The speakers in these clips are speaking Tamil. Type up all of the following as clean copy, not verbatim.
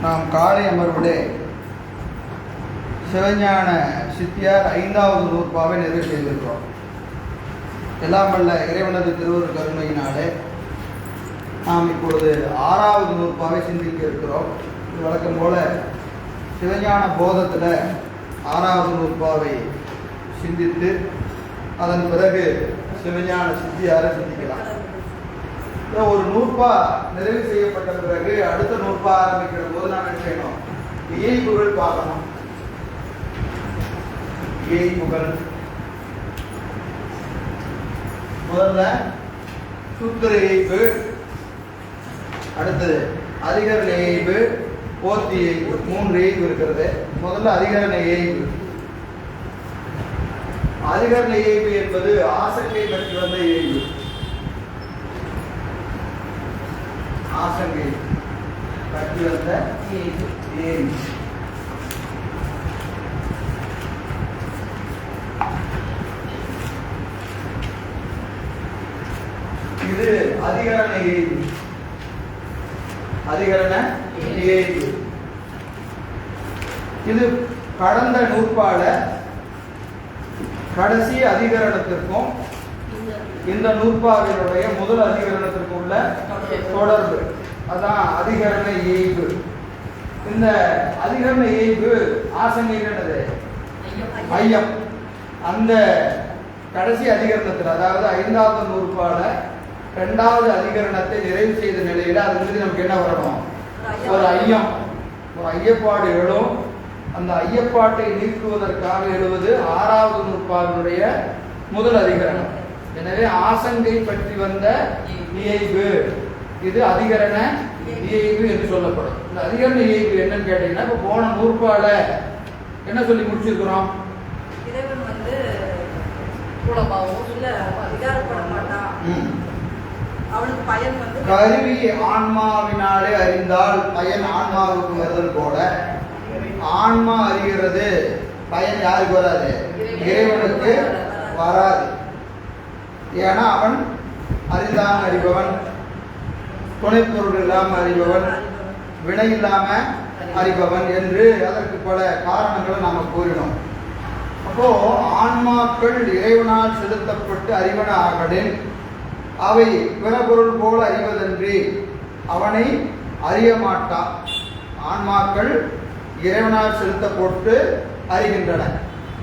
நாம் காலை அமர்விலே சிவஞான சித்தியார் 5வது நூற்பாவை நிறைவு செய்திருக்கிறோம். எல்லாம் வல்ல இறைவனது திருவருள் கருணையினாலே நாம் இப்பொழுது 6வது நூற்பாவை சிந்திக்க இருக்கிறோம். இது வழக்கம் போல சிவஞான போதத்தில் 6வது நூற்பாவை சிந்தித்து அதன் பிறகு சிவஞான சித்தியாரை சிந்திக்கலாம். ஒரு நூற்பா நிறைவு செய்யப்பட்ட பிறகு அடுத்த நூற்பா ஆரம்பிக்கிற போது நாம் என்ன செய்யணும்? இயைபுகள் பார்க்கணும். இயைபுகள் முதல்ல சூத்திர இயைபு, அடுத்தது அதிகரண இயைபு, போத்தி இயைபு, 3 இயைபு இருக்கிறது. முதல்ல அதிகரண இயைபு. அதிகரண இயைபு என்பது ஆசங்கை பற்றி வந்த இயைபு. ஆசங்கை பற்றி வந்த இயைபு. இது அதிகரண இயைபு. அதிகரண இயைபு இது கடந்த நூற்பால கடைசி அதிகரணத்திற்கும் இந்த நூற்பாவினுடைய முதல் அதிகரணத்திற்கு உள்ள தொடர்பு, அதான் அதிகரண இயைபு. இந்த அதிகரண இயைபு ஆசங்கைன்றது ஐயம். அந்த கடைசி அதிகரணத்தில், அதாவது 5வது நூற்பால 2வது அதிகரணத்தை நிறைவு செய்த நிலையில் அது மீது நமக்கு என்ன வரணும்? ஒரு ஐயம், ஒரு ஐயப்பாடு எழும். அந்த ஐயப்பாட்டை நீக்குவதற்காக எழுவது 6வது நூற்பாவினுடைய முதல் அதிகரணம். எனவே ஆசங்கை பற்றி வந்த இயைபு இது அதிகரண இயைபு என்று சொல்லப்படும். இந்த அதிகரண இயைபு என்னன்னு கேட்டீங்கன்னா, இப்ப போன நூற்பால என்ன சொல்லி முடிச்சிருக்கிறோம்? இறைவன் வந்து குலபாவம் இல்ல அதிகாரப்பட மாட்டான். அவனுக்கு பயன் வந்து கருவி ஆன்மாவினாலே அறிந்தால் பயன் ஆன்மாவுக்கு வருதல் போல, ஆன்மா அறிகிறது, பயன் யாருக்கு வராது? இறைவனுக்கு வராது. ஏன்னா அவன் அறிந்தான் அறிபவன், துணைப்பொருள் இல்லாம அறிபவன், வினை இல்லாம அறிபவன் என்று அதற்கு பல காரணங்களை நாம கூறினோம். அப்போ ஆன்மாக்கள் இறைவனால் செலுத்தப்பட்டு அறிவன ஆகலின் அவை பிற பொருள் போல அறிவதன்றி அவனை அறிய மாட்டான். ஆன்மாக்கள் இறைவனால் செலுத்தப்பட்டு அறிகின்றன.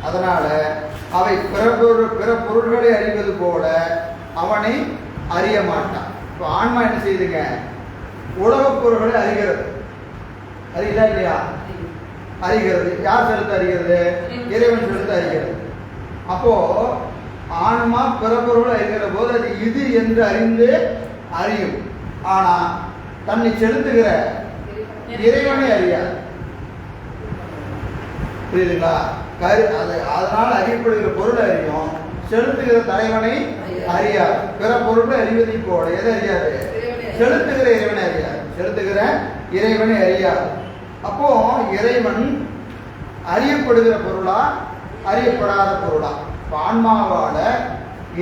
அதனால அவை பிற பொருள்களை அறிவது போல அவனை அறிய மாட்டான். இப்போ ஆன்மா என்ன செய்யுதுங்க? உலகப் பொருள்களை அறிகிறது. அறியுதா இல்லையா? அறிகிறது. யார் செலுத்த அறிகிறது? இறைவன் செலுத்த அறிகிறது. அப்போ ஆன்மா பிற பொருளை அறிகிற போது அது இது என்று அறிந்து அறியும். ஆனா தன்னை செலுத்துகிற இறைவனை அறியாது. புரியுதுங்களா? அதனால் அறியப்படுகிற பொருளை அறியும், செலுத்துகிற தலைவனை அறியாது. பிற பொருளை அறிவதை போல எதை அறியாது? செலுத்துகிற இறைவனை அறியாது. செலுத்துகிற இறைவனை அறியாது. அப்போ இறைவன் அறியப்படுகிற பொருளா அறியப்படாத பொருளா? ஆன்மாவால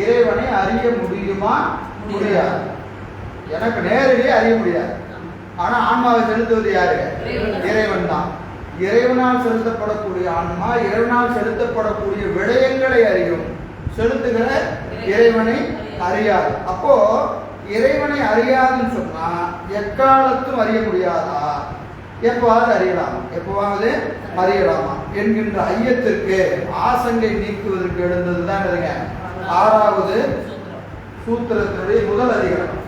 இறைவனை அறிய முடியுமா? முடியாது. எனக்கு நேரடியாக அறிய முடியாது. ஆனா ஆன்மாவை செலுத்துவது யாரு? இறைவன் தான். இறைவனால் செலுத்தப்படக்கூடிய ஆன்மா இறைவனால் செலுத்தப்படக்கூடிய விடயங்களை அறியும், செலுத்துகிற இறைவனை அறியாது. அப்போ இறைவனை அறியாதுன்னு சொன்னா எக்காலத்தும் அறிய முடியாதா? எப்போவாவது அறியலாமா? எப்போவாவது அறியலாமா என்கின்ற ஐயத்திற்கு ஆசங்கை நீக்குவதற்கு எழுந்ததுதான் 6வது சூத்திரத்தினுடைய முதல் அதிகரணம்.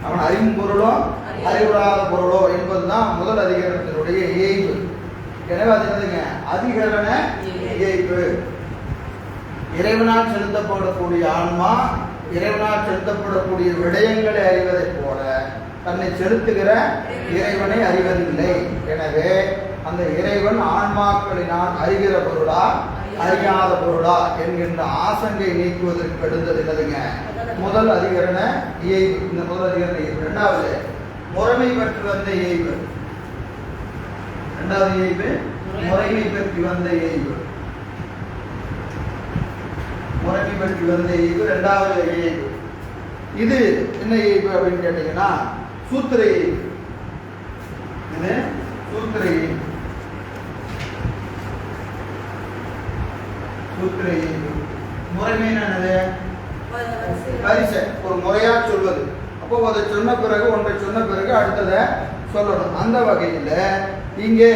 அவன் அறியும் பொருளோ அறிவுறாத பொருளோ என்பதுதான் முதல் அதிகரணத்தினுடைய இயைபு. எனவே அது என்னதுங்க? அதிகரண இயைபு. இறைவனால் செலுத்தப்படக்கூடிய ஆன்மா இறைவனால் செலுத்தப்படக்கூடிய விடயங்களை அறிவதைப் போல தன்னை செலுத்துகிற இறைவனை அறிவதில்லை. எனவே அந்த இறைவன் ஆன்மாக்களினால் அறிகிற பொருளா அறியாத பொருளா என்கின்ற ஆசங்கை நீக்குவதற்கு எழுந்தது என்னதுங்க? முதல் அதிகரண இயைபு. இந்த முதல் அதிகரண இயைபு. 2வது முறைமை பற்றி வந்த இயைபு. 2வது இயைபு முறைமை பற்றி வந்த இயைபு. முறைமை பற்றி வந்த இயைபு 2வது இயைபு. இது என்ன இயைபு அப்படின்னு கேட்டீங்கன்னா, சூத்திர இயைபு. இது சூத்திர இயைபு. சூத்திர இயைபு முறைமை என்னது? வரிசை, ஒரு முறையா சொல்வது. அப்போ அதை சொன்ன பிறகு ஒன்றை சொன்ன பிறகு அடுத்ததை சொல்லணும். அந்த வகையில் இங்கே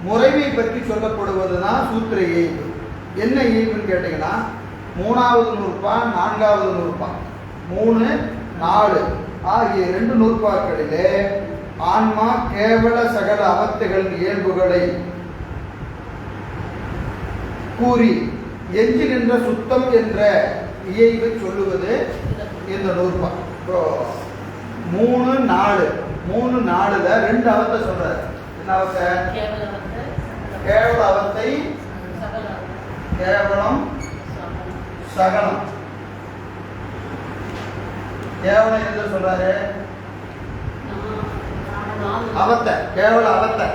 முறைமை பற்றி சொல்லப்படுவதுதான் சூத்திர இயைபு. என்ன இயைபுன்னு கேட்டீங்கன்னா, 3வது நூற்பா 4வது நூற்பா 3, 4 ஆகிய 2 நூற்பாக்களிலே ஆன்மா கேவல சகல அவத்தைகள் இயல்புகளை கூறி எஞ்சி நின்ற சுத்தம் என்ற இயைபை சொல்லுவது இந்த நூற்பா. இப்போ 3, 4 2 அவத்தை சொல்றாரு. என்ன அவத்தை? கேவல அவத்தை, கேவலம், சகலம். கேவலம் என்ன சொல்றாரு? அவத்தை, கேவல அவத்தை,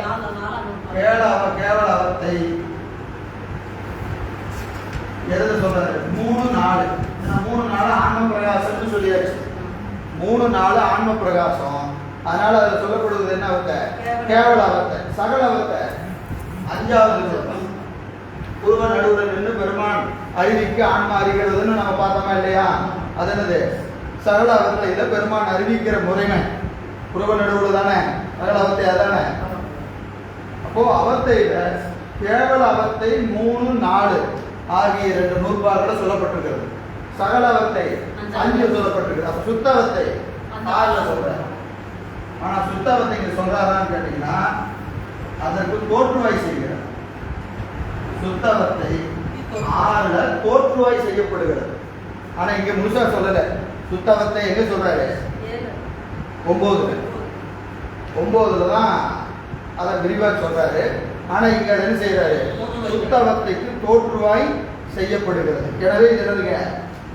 கேவல அவத்தை எழுத சொல்றாரு. 3, 4 ஆன்ம பிரகாசம்னு சொல்லியாச்சு. 3, 4 ஆன்ம பிரகாசம். அதனால அதுல சொல்லப்படுவது என்ன அவத்தை? கேவல அவத்தை. சகல அவத்தை 5வது நூற்பா. உருவ நடுவுல நின்று பெருமான் அறிவிக்க ஆன்மா அறிகிறதுன்னு நம்ம பார்த்தோமா இல்லையா? அது என்னது? சகல அவத்தையில பெருமான் அறிவிக்கிற முறைமை உருவ நடுவுல தானே, சகல அவத்தை அதானே. அப்போ அவத்தையில கேவல அவத்தை 3, 4 ஆகிய 2 நூற்பாக்கள் சொல்லப்பட்டிருக்கிறது. சகல அவத்தை 5 சொல்லப்பட்டிருக்கிறது. அப்ப சுத்தவத்தை 6 சொல்றாரு. ஆனா சுத்தவத்தை இங்க சொல்றாரான்னு கேட்டீங்கன்னா, அதற்கு தோற்றுவாய் செய்கிறார். சுத்தவத்தை 6ல தோற்றுவாய் செய்யப்படுகிறது. ஆனா இங்க முழுசா சொல்லல. சுத்தவத்தை எங்க சொல்றாரு? 9ல தான் அதை விரிவா சொல்றாரு. ஆனா இங்க என்ன செய்யறாரு? சுத்தவத்தைக்கு தோற்றுவாய் செய்யப்படுகிறது. எனவே இது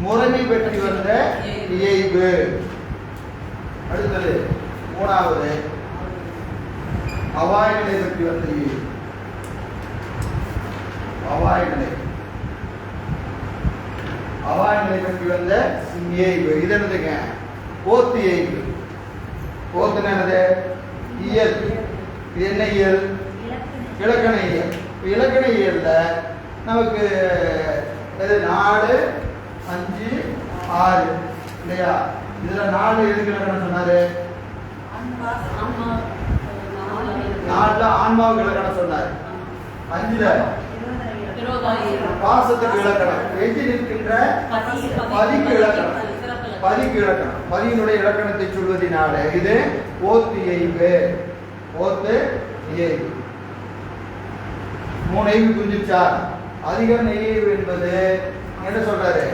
முறைமை பற்றி வந்த இயைபு. அடுத்தது 3வது அவாய நிலை பற்றி வந்த இயைபு. அவாய நிலை பற்றி வந்த இயைபு. இது என்னதுங்க? போத்து இயைபு. போத்துன்னு என்னது? இயல். இது என்ன இயல்? இலக்கண இயல். இலக்கண இயல்ல நமக்கு 4, 5, 6 இல்லையா? இதுல 4 எதுக்கு இலக்கணம் சொன்னாரு? 4ல ஆன்மாவுக்கு இலக்கணம் சொன்னாரு. 5ல பாசத்துக்கு இலக்கணம். எஞ்சி நிற்கின்ற பதிக்கு இலக்கணம். பதியினுடைய இலக்கணத்தை சொல்வதனால இது போத்து இயைபு. போத்து இயைபு. 3 இயைபு புரிஞ்சிருச்சா? அதிகரண இயைபு என்பது என்ன சொல்றாரு?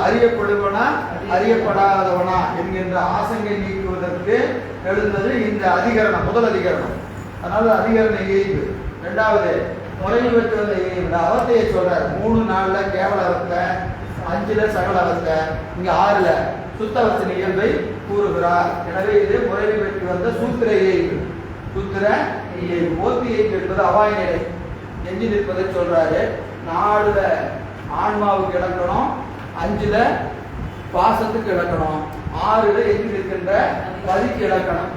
அறியப்படுவனா அறியப்படாதவனா என்கின்ற ஆசங்கை நீக்குவதற்கு எழுந்தது இந்த அதிகரணம், முதல் அதிகரணம். அதனால அதிகரண இயைபு. 2வது முறைமை பெற்று வந்த இயைபு அவத்தையை சொல்றாரு. 3, 4ல கேவல அவத்தை, 5ல சகல அவத்தை, இங்க 6ல சுத்தவத்தின் இயல்பை கூறுகிறார். எனவே இது முறைமை பெற்று வந்த சூத்திர இயைபு. சூத்திர இயைபு. போத்து இயைபு என்பது அவாய நிலை, எஞ்சி நிற்பதை சொல்றாரு. 4ல ஆன்மாவுக்கு இலக்கணம், 5ல பாசத்துக்கு இலக்கணம், 6ல எஞ்சி நிற்கின்ற பதிக்கு இலக்கணம்.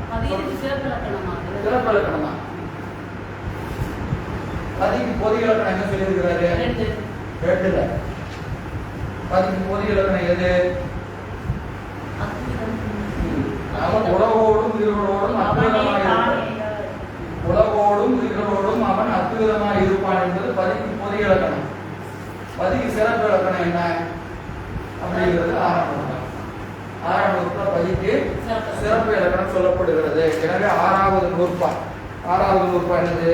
சிறப்பு இலக்கணம் தான். பதிக்கு பொது இலக்கணம் என்ன சொல்லியிருக்கிறாரு? 2ல பதிக்கு பொது இலக்கணம் எது? அவன் உலகோடும் உயிர்களோடும் அற்புதமாய் இருப்பான். உலகோடும் உயிர்களோடும் அவன் அற்புதமாய் இருப்பான் என்பது பதிக்கு பொது இலக்கணம். பதிக்கு சிறப்பு இலக்கணம் என்ன அப்படிங்கிறது 6ஆம் நூற்பால். 6ஆம் நூற்பால் பதிக்கு சிறப்பு இலக்கணம் சொல்லப்படுகிறது. எனவே 6வது நூற்பா. 6வது நூற்பா என்னது?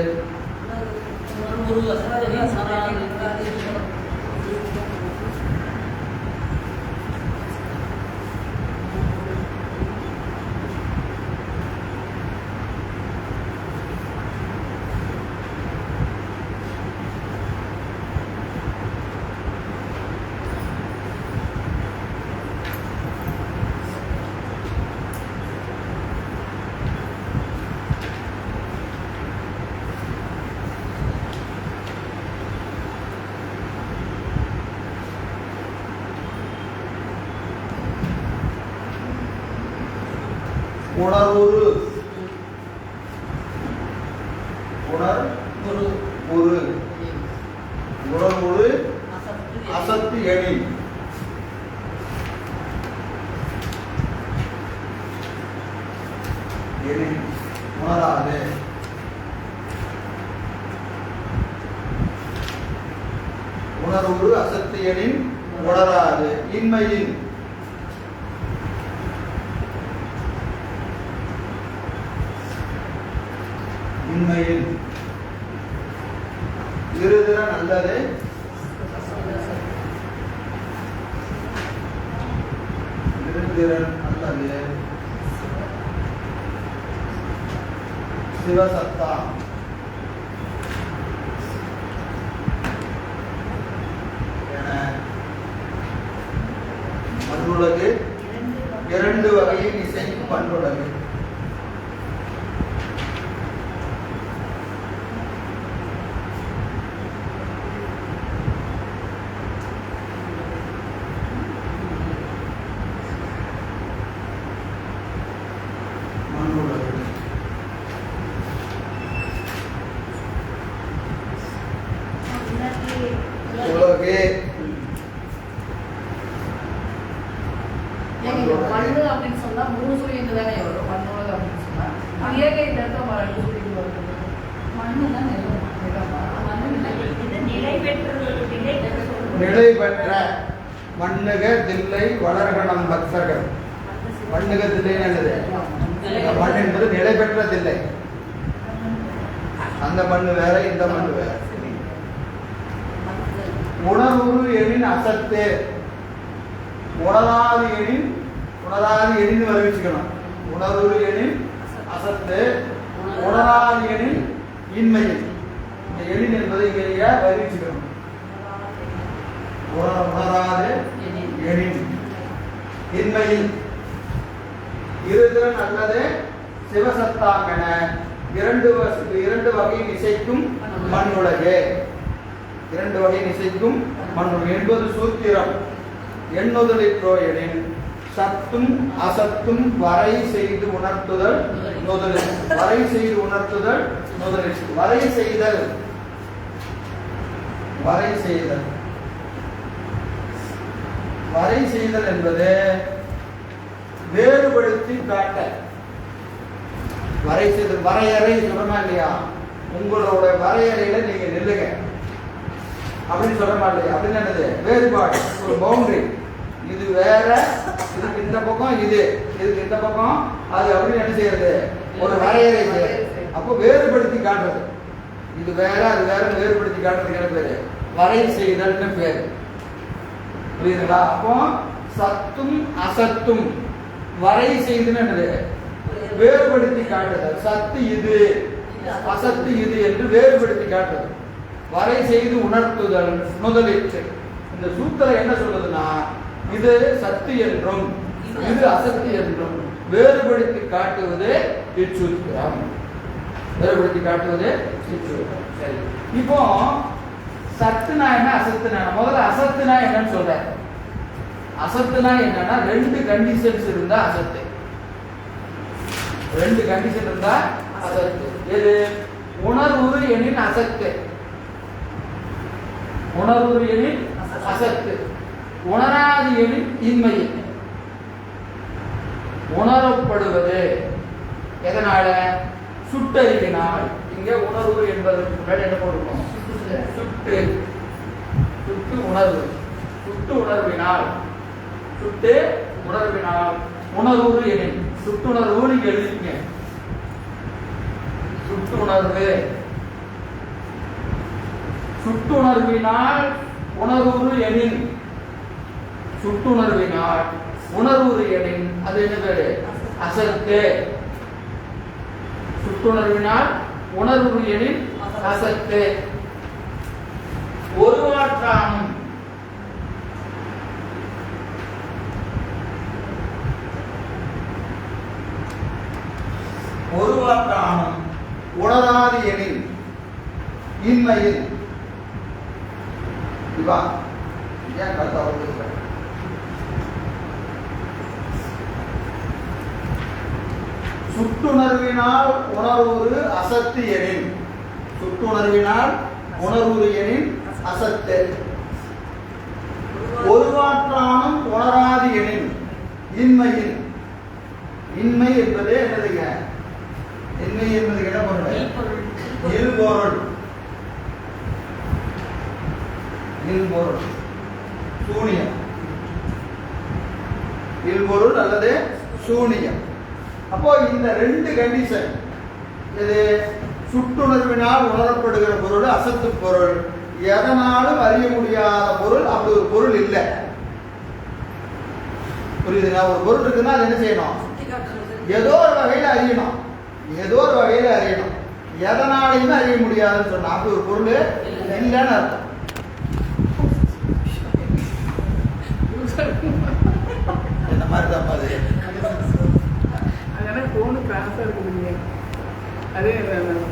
உணர்வுரு உணர்வுரு அசத்து எனின் உணராது. உணர்வுரு அசத்து எனின் உணராது. இன்மையின் இருதிறன் அல்லது சிவசத்தா என பண்புலகு இரண்டு வகையில் இசைக்கும் பண்புலகு. மண்ணு அப்படின்னு சொன்னா 3 சொல்லிட்டு தானே வரும். மண்ணோட அப்படின்னு சொன்னா ஏக இந்த இடத்துல மண்ணு சொல்லிட்டு வரும். மண்ணு தான் நிலை பெற்ற மண்ணுக தில்லை வளர்கணம் பக்தர்கள். மண்ணுக தில்லை என்னது? மண் என்பது நிலை பெற்ற தில்லை. அந்த மண்ணு வேற, இந்த மண்ணு வேற. உணர்வுரு எனின் அசத்து. உணராது எனின் வருவிச்சுக்கணும். உணர்வுரு எனின் அசத்து, உணராது எனின் இன்மையில். இந்த எனின் என்பதை இங்கே வருவிச்சுக்கணும். உணராது எனின் இன்மையில் இருதிறன் அல்லது சிவசத்தாங்கன இரண்டு வகையின் இசைக்கும் மண்ணுலகே. இரண்டு வகையின் இசைக்கும் மண்ணுலகு என்பது சூத்திரம். எண்ணுதலிற்றோ எனின் சத்தும் அசத்தும் வரை செய்து உணர்த்துதல் நுதலில். வரை செய்து உணர்த்துதல் நுதலில். வரை செய்தல் என்பது வேறுபடுத்தி காட்ட. வரை செய்தல் வரையறை சொல்றமா இல்லையா? உங்களோட வரையறையில நீங்க நில்லுங்க அப்படின்னு சொல்றமா இல்லையா? அப்படின்னு என்னது? வேறுபாடு, ஒரு பவுண்டரி. இது வேற, இதுக்கு இந்த பக்கம் இது, இதுக்கு இந்த பக்கம் அது அப்படின்னு என்ன செய்யறது? ஒரு வரையறை செய்யறது. அப்போ வேறுபடுத்தி காட்டுறது. இது வேற அது வேற வேறுபடுத்தி காட்டுறதுக்கு என்ன பேரு? வரை செய்தல்னு பேரு. புரியுதுங்களா? அப்போ சத்தும் அசத்தும் வரை செய்துன்னு என்னது? வேறுபடுத்தி காட்டுதல். சத்து இது, அசத்து இது என்று வேறுபடுத்தி காட்டுறது. வரை செய்து உணர்த்துதல் முதலிற்று. இந்த சூத்திரம் என்ன சொல்றதுன்னா, இது சத்து என்றும் இது அசத்து என்றும் வேறுபடுத்தி காட்டுவது இச்சூத்திரம். வேறுபடுத்தி காட்டுவது இச்சூத்திரம். சரி, இப்போ சத்துனா என்ன, அசத்துனா என்ன? முதல்ல அசத்துனா என்னன்னு சொல்றேன். அசத்துனா என்னன்னா, 2 கண்டிஷன்ஸ் இருந்தா அசத்து. 2 கண்டிஷன் இருந்தா அசத்து. எது? உணர்வுரு எனின் அசத்து. உணர்வுரு எனின் அசத்து. உணராது எனின் இன்மையில். உணரப்படுவது எதனால? சுட்டறிவினால். இங்க உணர்வு என்பதற்கு முன்னாடி என்ன போடுறோம்? சுட்டு. சுட்டு உணர்வு. சுட்டு உணர்வினால். சுட்டு உணர்வினால் உணர்வு எனின். சுட்டுணர்வு நீங்க எழுதிங்க. சுட்டுணர்வு. சுட்டுணர்வினால் உணர்வு எனின். சுட்டுணர்வினால் உணர்வு எனின் அது என்ன பேரு? அசத்து. சுட்டுணர்வினால் உணர்வு எனின் அசத்து. ஒருவாற்றானும் ஒருவாற்றானும் உணராது எனின் இன்மையில். இவா ஏன் கருத்தா வந்து சுட்டுணர்வினால் உணர்வுறு அசத்து எனின், சுட்டுணர்வினால் உணர்வுறு எனின் அசத்து. ஒருவாற்றானும் உணராது எனின் இன்மையின், இன்மை என்பது என்னதுங்க? இன்மை என்பது என்ன பொருள்? இல்பொருள், இல்பொருள், சூனியம், இல்பொருள் அல்லது சூனியம். அப்போ இந்த ரெண்டு கண்டிஷன், இது சுட்டுணர்வினால் உணரப்படுகிற பொருள் அசத்து பொருள், எதனாலும் அறிய முடியாத பொருள், அப்படி ஒரு பொருள் இல்லை. புரியுதுங்களா? ஒரு பொருள் இருக்குன்னா அது என்ன செய்யணும்? ஏதோ ஒரு வகையில அறியணும், ஏதோ ஒரு வகையில அறியணும். எதனாலையுமே அறிய முடியாதுன்னு சொன்னா அப்படி ஒரு பொருள் இல்லைன்னு அர்த்தம். இந்த மாதிரி தான் அது. அதனால போனு கிராஸா இருக்குதுங்க. அதே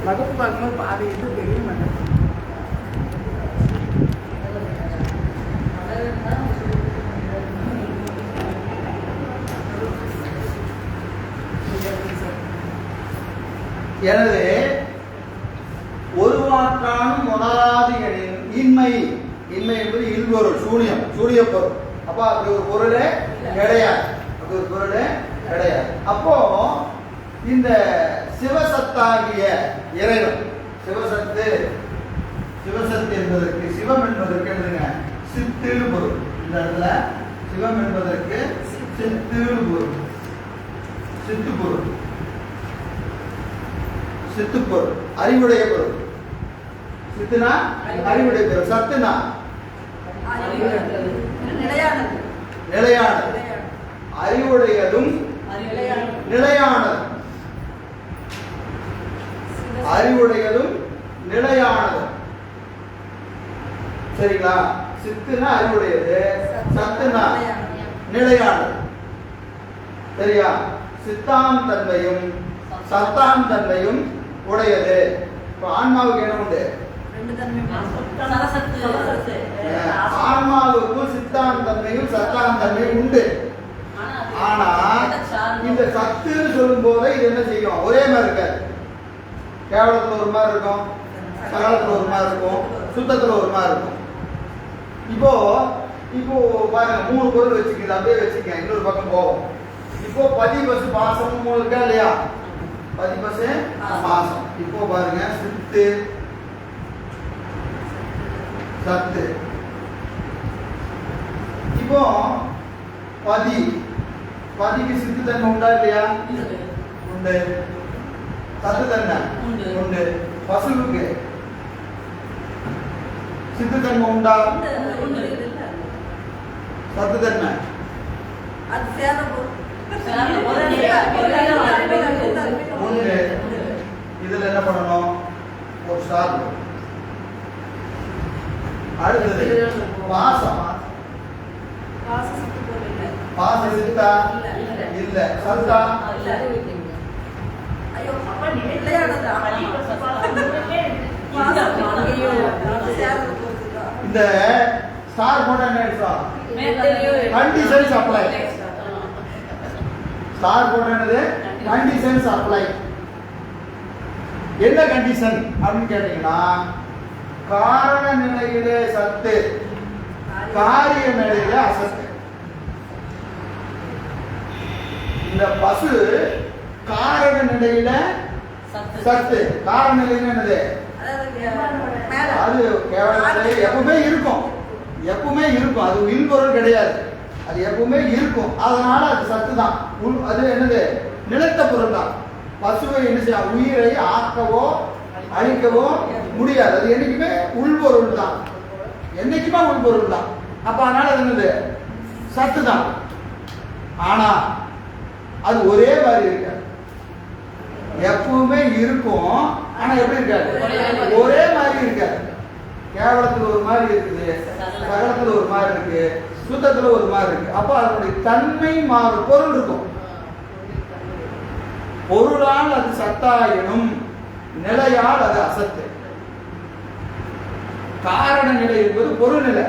வகுப்பு பார்க்கும்போது பாதி இது தெரிய மாட்டேன். எனவே ஒருவாற்றானும் உணராது எனின் இன்மை, இன்மை என்பது இல்பொருள், சூனியம், சூனிய பொருள். அப்ப அப்படி ஒரு பொருளே கிடையாது, அப்படி ஒரு பொருளே கிடையாது. அப்போ இந்த சிவசத்தாகிய இறைவன், சிவசத்து, சிவசத்து என்பதற்கு, சிவம் என்பதற்கு என்னதுங்க? சித்துன்னு பொருள். இந்த இடத்துல சிவம் என்பதற்கு சித்துன்னு பொருள், சித்து பொருள், சித்து பொருள், அறிவுடைய பொருள். சித்துனா அறிவுடைய பொருள், சத்துனா நிலையானது, அறிவுடையதும் நிலையானது, அறிவுடையதும் நிலையானது. சரிங்களா? சித்துனா அறிவுடையது, சத்துனா நிலையானது. சரியா? சித்தான் தன்மையும் சத்தான் தன்மையும் உடையது. இப்ப ஆன்மாவுக்கு என்ன உண்டு? ஆன்மாவுக்கும் சித்தான் தன்மையும் சத்தான் தன்மையும் உண்டு. ஆனா இந்த சத்துன்னு சொல்லும் போது இது என்ன செய்யும்? ஒரே மாதிரி இருக்காது. கேவலத்துல ஒரு மாதிரி இருக்கும், சகலத்துல ஒரு மாதிரி இருக்கும், சுத்தத்துல ஒரு மாதிரி இருக்கும். இப்போ இப்போ பாருங்க, 3 பொருள் வச்சுக்கிது, அப்படியே வச்சுக்க, இன்னொரு பக்கம் போவோம். இப்போ பதி பசு பாசம் இருக்கா இல்லையா? பதி பசு பாசம். இப்போ பாருங்க, சித்து சத்து. இப்போ பதி, பதிக்கு சித்து தன்மை உண்டா இல்லையா? உண்டு. சத்து தன்மை உண்டு. பசுவுக்கு சித்து தன்மை உண்டா? சத்து தன்மை உண்டு. இதுல என்ன பண்ணணும்? ஒரு ஸ்டார். அடுத்தது பாசம். பாசம் சித்தா இல்ல, சத்தா இந்த ஸ்டார் போட்டா என்ன அர்த்தம்? Conditions apply. ஸ்டார் போட்டது கண்டிஷன்ஸ் அப்ளை. என்ன கண்டிஷன் அப்படின்னு கேட்டீங்கன்னா, காரண நிலையிலே சத்து, காரிய நிலையிலே அசத்து. இந்த பசு காரண நிலையில சத்து, காரண நிலையில என்னது? அது கேவலத்திலே எப்பவுமே இருக்கும், எப்பவுமே இருக்கும். அது இல்பொருள் கிடையாது, அது எப்பவுமே இருக்கும். அதனால அது சத்து தான். அது என்னது? நிலைத்த பொருள் தான். பசுவை என்ன செய்ய? உயிரை ஆக்கவோ அழிக்கவோ முடியாது. அது என்னைக்குமே உள்பொருள் தான், என்னைக்குமே உள்பொருள் தான். அப்ப அதனால அது என்னது? சத்து தான். ஆனா அது ஒரே மாதிரி இருக்காது, எப்பவுமே இருக்கும். ஆனா எப்படி இருக்காது? ஒரே மாதிரி இருக்காது. கேவலத்துல ஒரு மாதிரி இருக்குது, சகலத்துல ஒரு மாதிரி இருக்கு, சுத்தத்துல ஒரு மாதிரி இருக்கு. அப்ப அதனுடைய தன்மை மாறும். பொருள் இருக்கும், பொருளால் அது சத்தாயினும் நிலையால் அது அசத்து. காரண நிலை என்பது பொருள் நிலை,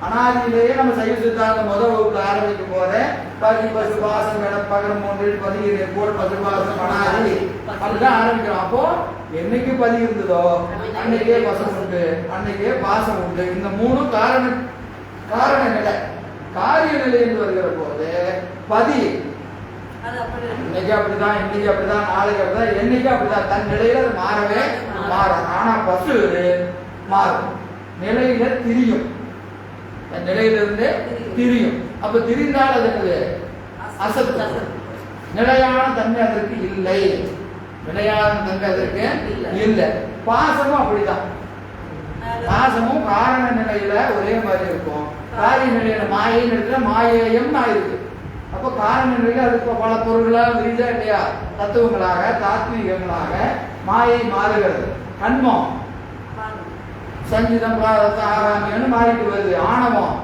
அனாதியிலேயே நம்ம சைவ சித்தாந்த முதல் வகுப்புல ஆரம்பிக்கும் போதே பதி பசு பாசம் இடம் பகரம் மூன்றில் பதிகிறேன் போல் பசு பாசம் அனாதி அப்படிதான் ஆரம்பிக்கிறோம். அப்போ என்னைக்கு பதி இருந்ததோ அன்னைக்கே பசம் உண்டு, அன்னைக்கே பாசம் உண்டு. இந்த மூணு காரண நிலை. காரிய நிலை என்று வருகிற போது பதி இன்னைக்கு அப்படிதான், இன்னைக்கு அப்படிதான், நாளைக்கு அப்படிதான், என்னைக்கு அப்படிதான், தன் நிலையில அது மாறவே மாறும். ஆனா பசு மாறும், நிலையில திரியும், நிலையிலிருந்து திரியும். அப்ப திரிந்தால் அது என்னது? அசத்து. நிலையான தன்மை அதற்கு இல்லை, நிலையான தன்மை அதற்கு இல்லை. பாசமும் அப்படிதான். பாசமும் காரண நிலையில ஒரே மாதிரி இருக்கும், காரிய நிலையில மாயைன்னு இருக்கிற மாயையும் இருக்கு. அப்ப காரண நிலையில அதுக்கு பல பொருள்களாக விரிதா இல்லையா, தத்துவங்களாக தாத்வீகங்களாக மாயை மாறுகிறது. கண்மம் சஞ்சிதம் ஆராமியன்னு மாறிட்டு வருது. ஆணவம்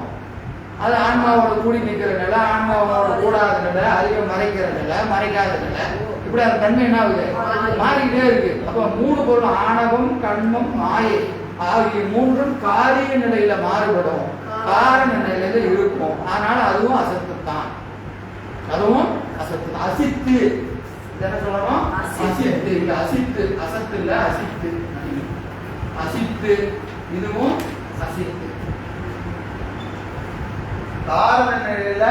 அது ஆன்மாவோட கூடி நிற்கிற நிலை, ஆன்மாவோட கூடாத நிலை, அதிகம் மறைக்கிற நிலை, மறைக்காத நிலை, இப்படி அந்த தன்மை என்ன ஆகுது? மாறிக்கிட்டே இருக்கு. அப்ப மூணு பொருள் ஆணவம் கண்மம் மாயை ஆகிய மூன்றும் காரிய நிலையில மாறுபடும், காரண நிலையில இருக்கும். அதனால அதுவும் அசத்து தான், அதுவும் அசத்து. அசித்து என்ன சொல்லணும்? அசித்து. இல்ல அசித்து, அசத்து இல்ல அசித்து, அசித்து. இதுவும் அசித்து. காரண நிலையில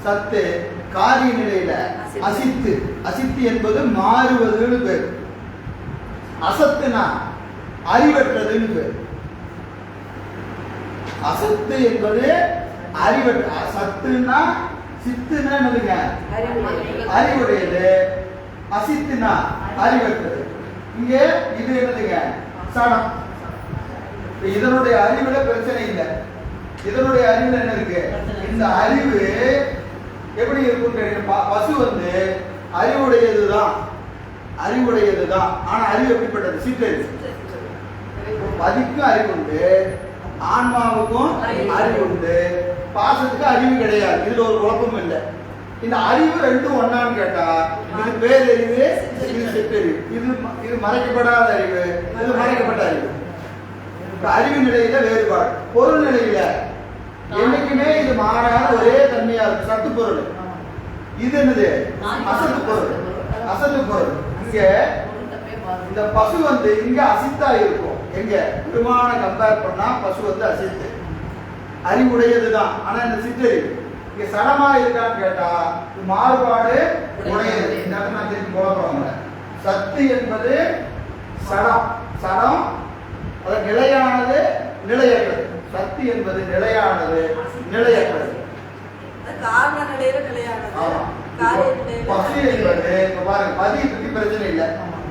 சத்து, காரிய நிலையில அசித்து. அசித்து என்பது மாறுவதுன்னு பேர். அசத்துனா அறிவற்றதுன்னு பேர். அசத்து என்பது அறிவற்ற. சத்துனா சித்துனா என்னதுங்க? அறிவுடையது. அசித்துனா அறிவற்றது. இங்க இது என்னதுங்க? சடம். இதனுடைய அறிவுல பிரச்சனை இல்லை. இதனுடைய அறிவுல என்ன இருக்கு? இந்த அறிவு எப்படி இருக்கும்? பசு அறிவுடையதுதான், அறிவுடையதுதான். ஆனா அறிவு எப்படிப்பட்டது? சிற்றறிவு. பதிக்கும் அறிவு உண்டு, ஆன்மாவுக்கும் அறிவு உண்டு, பாசத்துக்கு அறிவு கிடையாது. இதுல ஒரு குழப்பம் இல்லை. இந்த அறிவு ரெண்டும் ஒன்னான்னு கேட்டா இது பேரறிவு, இது சிற்றறிவு. இது மறைக்கப்படாத அறிவு, இது மறைக்கப்பட்ட அறிவு. அறிவு நிலையில வேறுபாடு. பொருள் நிலையில என்னைக்குமே இது மாறாத ஒரே தன்மையா இருக்கு. சத்து பொருள். இது என்னது? அசத்து பொருள். அசத்து பொருள். இங்க இந்த பசு இங்க அசித்தா இருக்கும். எங்க பெருமான கம்பேர் பண்ணா பசு அசித்து, அறிவுடையதுதான். ஆனா இந்த சிற்றறிவு இங்க சடமா இருக்கான்னு கேட்டா மாறுபாடு உடையது. இந்த இடத்துல நான் திருப்பி போறவங்க சத்து என்பது சடம். சடம் அது நிலையானது, நிலையற்றது. சக்தி என்பது நிலையானது, நிலையற்றது. காரண நிலையில நிலையானது. பசு என்பது பாருங்க, பதியை பத்தி பிரச்சனை இல்லை.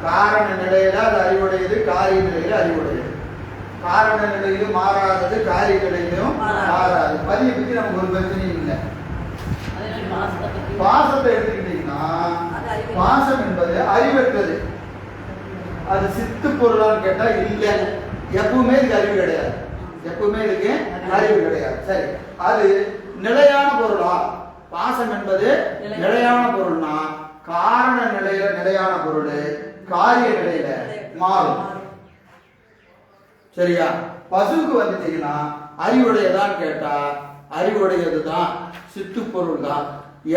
காரண நிலையில அது அறிவுடையது, காரிய நிலையில அறிவுடையது. காரண நிலையிலும் மாறாதது, காரிய நிலையிலும் மாறாது. பதியை பத்தி நமக்கு ஒரு பிரச்சனையும் இல்லை. பாசத்தை எடுத்துக்கிட்டீங்கன்னா பாசம் என்பது அறிவற்றது. அது சித்து பொருளான்னு கேட்டா இல்லை. எப்பவுமே இதுக்கு அறிவு கிடையாது, எப்பவுமே இதுக்கு அறிவு கிடையாது. சரி, அது நிலையான பொருளா? பாசம் என்பது நிலையான பொருள்னா காரண நிலையில நிலையான பொருள், காரிய நிலையில மாறும். சரியா? பசுவுக்கு வந்துட்டீங்கன்னா அறிவுடையதான் கேட்டா அறிவுடையதுதான், சித்து பொருள் தான்.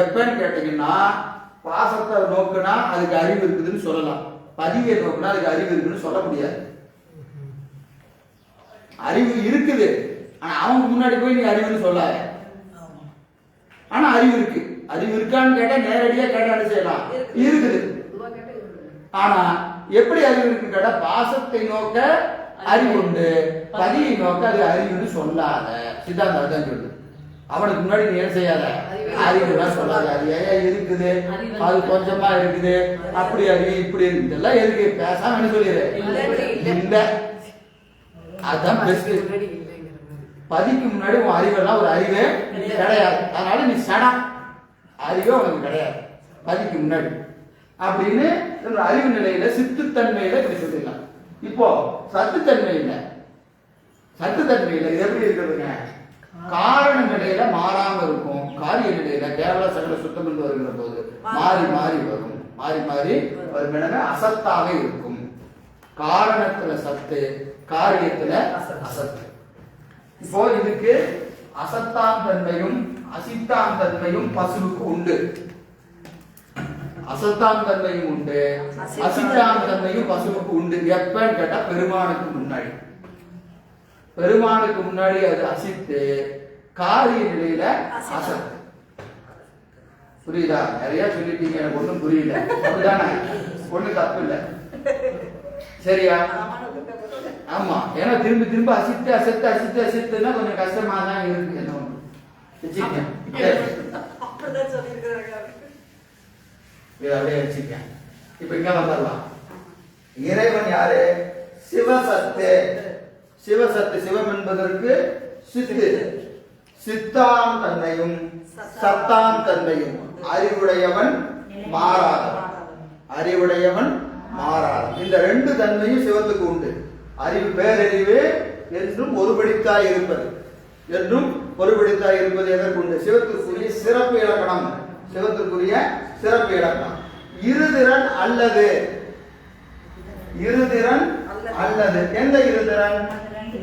எப்பன்னு கேட்டீங்கன்னா பாசத்தை நோக்குனா அதுக்கு அறிவு இருக்குதுன்னு சொல்லலாம், பதிவை நோக்குனா அதுக்கு அறிவு இருக்குன்னு சொல்ல முடியாது. அறிவு இருக்குது, ஆனா அவங்க முன்னாடி போய் நீ அறிவுன்னு சொல்லாத. ஆனா அறிவு இருக்கு. அறிவு இருக்கான்னு கேட்டா நேரடியா கேட்டா செய்யலாம், இருக்குது. ஆனா எப்படி அறிவு இருக்கு கேட்டா பாசத்தை நோக்க அறிவு உண்டு, பதியை நோக்க அது அறிவுன்னு சொல்லாத. சித்தாந்தம் அதுதான் சொல்லுது. அவனுக்கு முன்னாடி நீ என்ன செய்யாத, அறிவுதான் சொல்லாத. அது ஏன் இருக்குது, அது கொஞ்சமா இருக்குது, அப்படி அறிவு இப்படி இதெல்லாம் எதுக்கு பேசாம என்ன சொல்லிடு இல்ல. அதுதான் பெஸ்ட். பதிக்கு முன்னாடி உன் அறிவெல்லாம் ஒரு அறிவே கிடையாது. அதனால நீ சடம், அறிவே உனக்கு கிடையாது பதிக்கு முன்னாடி அப்படின்னு அறிவு நிலையில சித்துத்தன்மையில இப்படி சொல்லிடலாம். இப்போ சத்துத்தன்மையில, சத்துத்தன்மையில இது எப்படி இருக்கிறதுங்க? காரண நிலையில மாறாம இருக்கும், காரிய நிலையில கேவல சகல சுத்தம் என்று வருகிற போது மாறி மாறி வரும், மாறி மாறி வரும். எனவே அசத்தாக இருக்கும். காரணத்துல சத்து, காரியத்துல அசத்து. இப்போ இதுக்கு அசத்தான் தன்மையும் அசித்தான் தன்மையும் பசுவுக்கு உண்டு. அசத்தான் தன்மையும் உண்டு, அசித்தான் தன்மையும் பசுவுக்கு உண்டு. எப்பன்னு கேட்டா பெருமானுக்கு முன்னாடி. பெருமானுக்கு முன்னாடி அது அசித்து, காரிய நிலையில அசத்து. புரியுதா? நிறைய சொல்லிட்டீங்க, எனக்கு ஒண்ணும் புரியல. அப்படிதானே? ஒண்ணு தப்பு இல்லை. சரியா? ஆமா. ஏன்னா திரும்ப திரும்ப அசித்து அசத்து அசித்து அசித்துன்னா கொஞ்சம் கஷ்டமா தான் இருக்கு. என்ன ஒண்ணு அப்படியே வச்சுக்கேன். இப்ப இங்க வந்துடலாம். இறைவன் யாரு? சிவசத்து. சிவசத்து, சிவம் என்பதற்கு சித்து. சித்தாம் தன்மையும் சத்தாம் தன்மையும் அறிவுடையவன் மாறாதவன். அறிவுடையவன் மாறாதவன். இந்த ரெண்டு தன்மையும் சிவத்துக்கு உண்டு. அறிவு, பேரறிவு என்றும் ஒருபடித்தாய் இருப்பது, என்றும் ஒருபடித்தாய் இருப்பது எதற்கு உண்டு? சிவத்திற்குரிய சிறப்பு இலக்கணம். சிவத்திற்குரிய சிறப்பு இலக்கணம். இருதிறன் அல்லது. இருதிறன் அல்லது. எந்த இருதிறன்?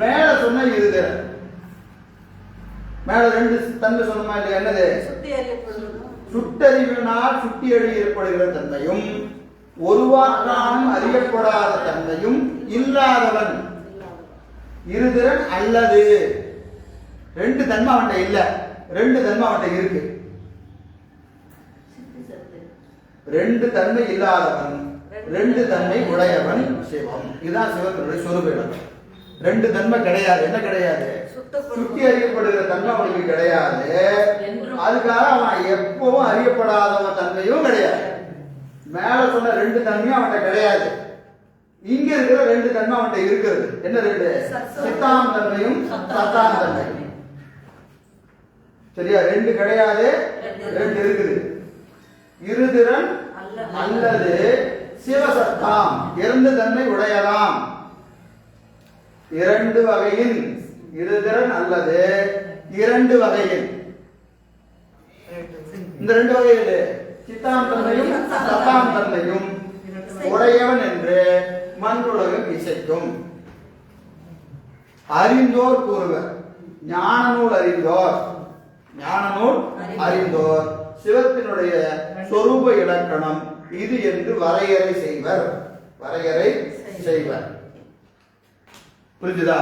மேல சொன்ன இருதிறன். மேல ரெண்டு தன்மை சொன்னமா இல்லையா? என்னது? சுட்டறிவினால் சுட்டி எழுதி ஏற்படுகிற தன்மையும் ஒருவாற்றானும் அறியப்படாத தன்மையும் இல்லாதவன் இருதிறன் அல்லது. ரெண்டு தன்மை அவன்கிட்ட இல்ல, ரெண்டு தன்மை அவன்கிட்ட இருக்கு. ரெண்டு தன்மை இல்லாதவன், ரெண்டு தன்மை உடையவன் சிவம். இதுதான் சிவத்தினுடைய சொரூபம். ரெண்டு தன்மை கிடையாது. என்ன கிடையாது? சுட்டி அறியப்படுகிற தன்மை அவனுக்கு கிடையாது. அதுக்காக அவன் எப்பவும் அறியப்படாதவன் தன்மையும் கிடையாது. மேல சொன்ன ரெண்டு தன்மையும் அவன்கிட்ட கிடையாது. இங்க இருக்கிற ரெண்டு தன்மை அவன்கிட்ட இருக்கிறது. என்ன ரெண்டு? சித்தாம் தன்மையும் சத்தாம் தன்மையும். சரியா? ரெண்டு கிடையாது, ரெண்டு இருக்குது. இருதிறன் அல்லது சிவசத்தாம், இரண்டு தன்மை உடையலாம். இரண்டு வகையின். இருதிறன் அல்லது இரண்டு வகையில். இந்த ரெண்டு வகையில் சித்தாம் தன்மையும் சத்தாம் தன்மையும் உடையவன் என்று மண்ணுலகம் இசைக்கும். அறிந்தோர் கூறுவர். ஞான நூல் அறிந்தோர், ஞான நூல் அறிந்தோர் சிவத்தினுடைய சொரூப இலக்கணம் இது என்று வரையறை செய்வர். வரையறை செய்வர். புரிஞ்சுதா?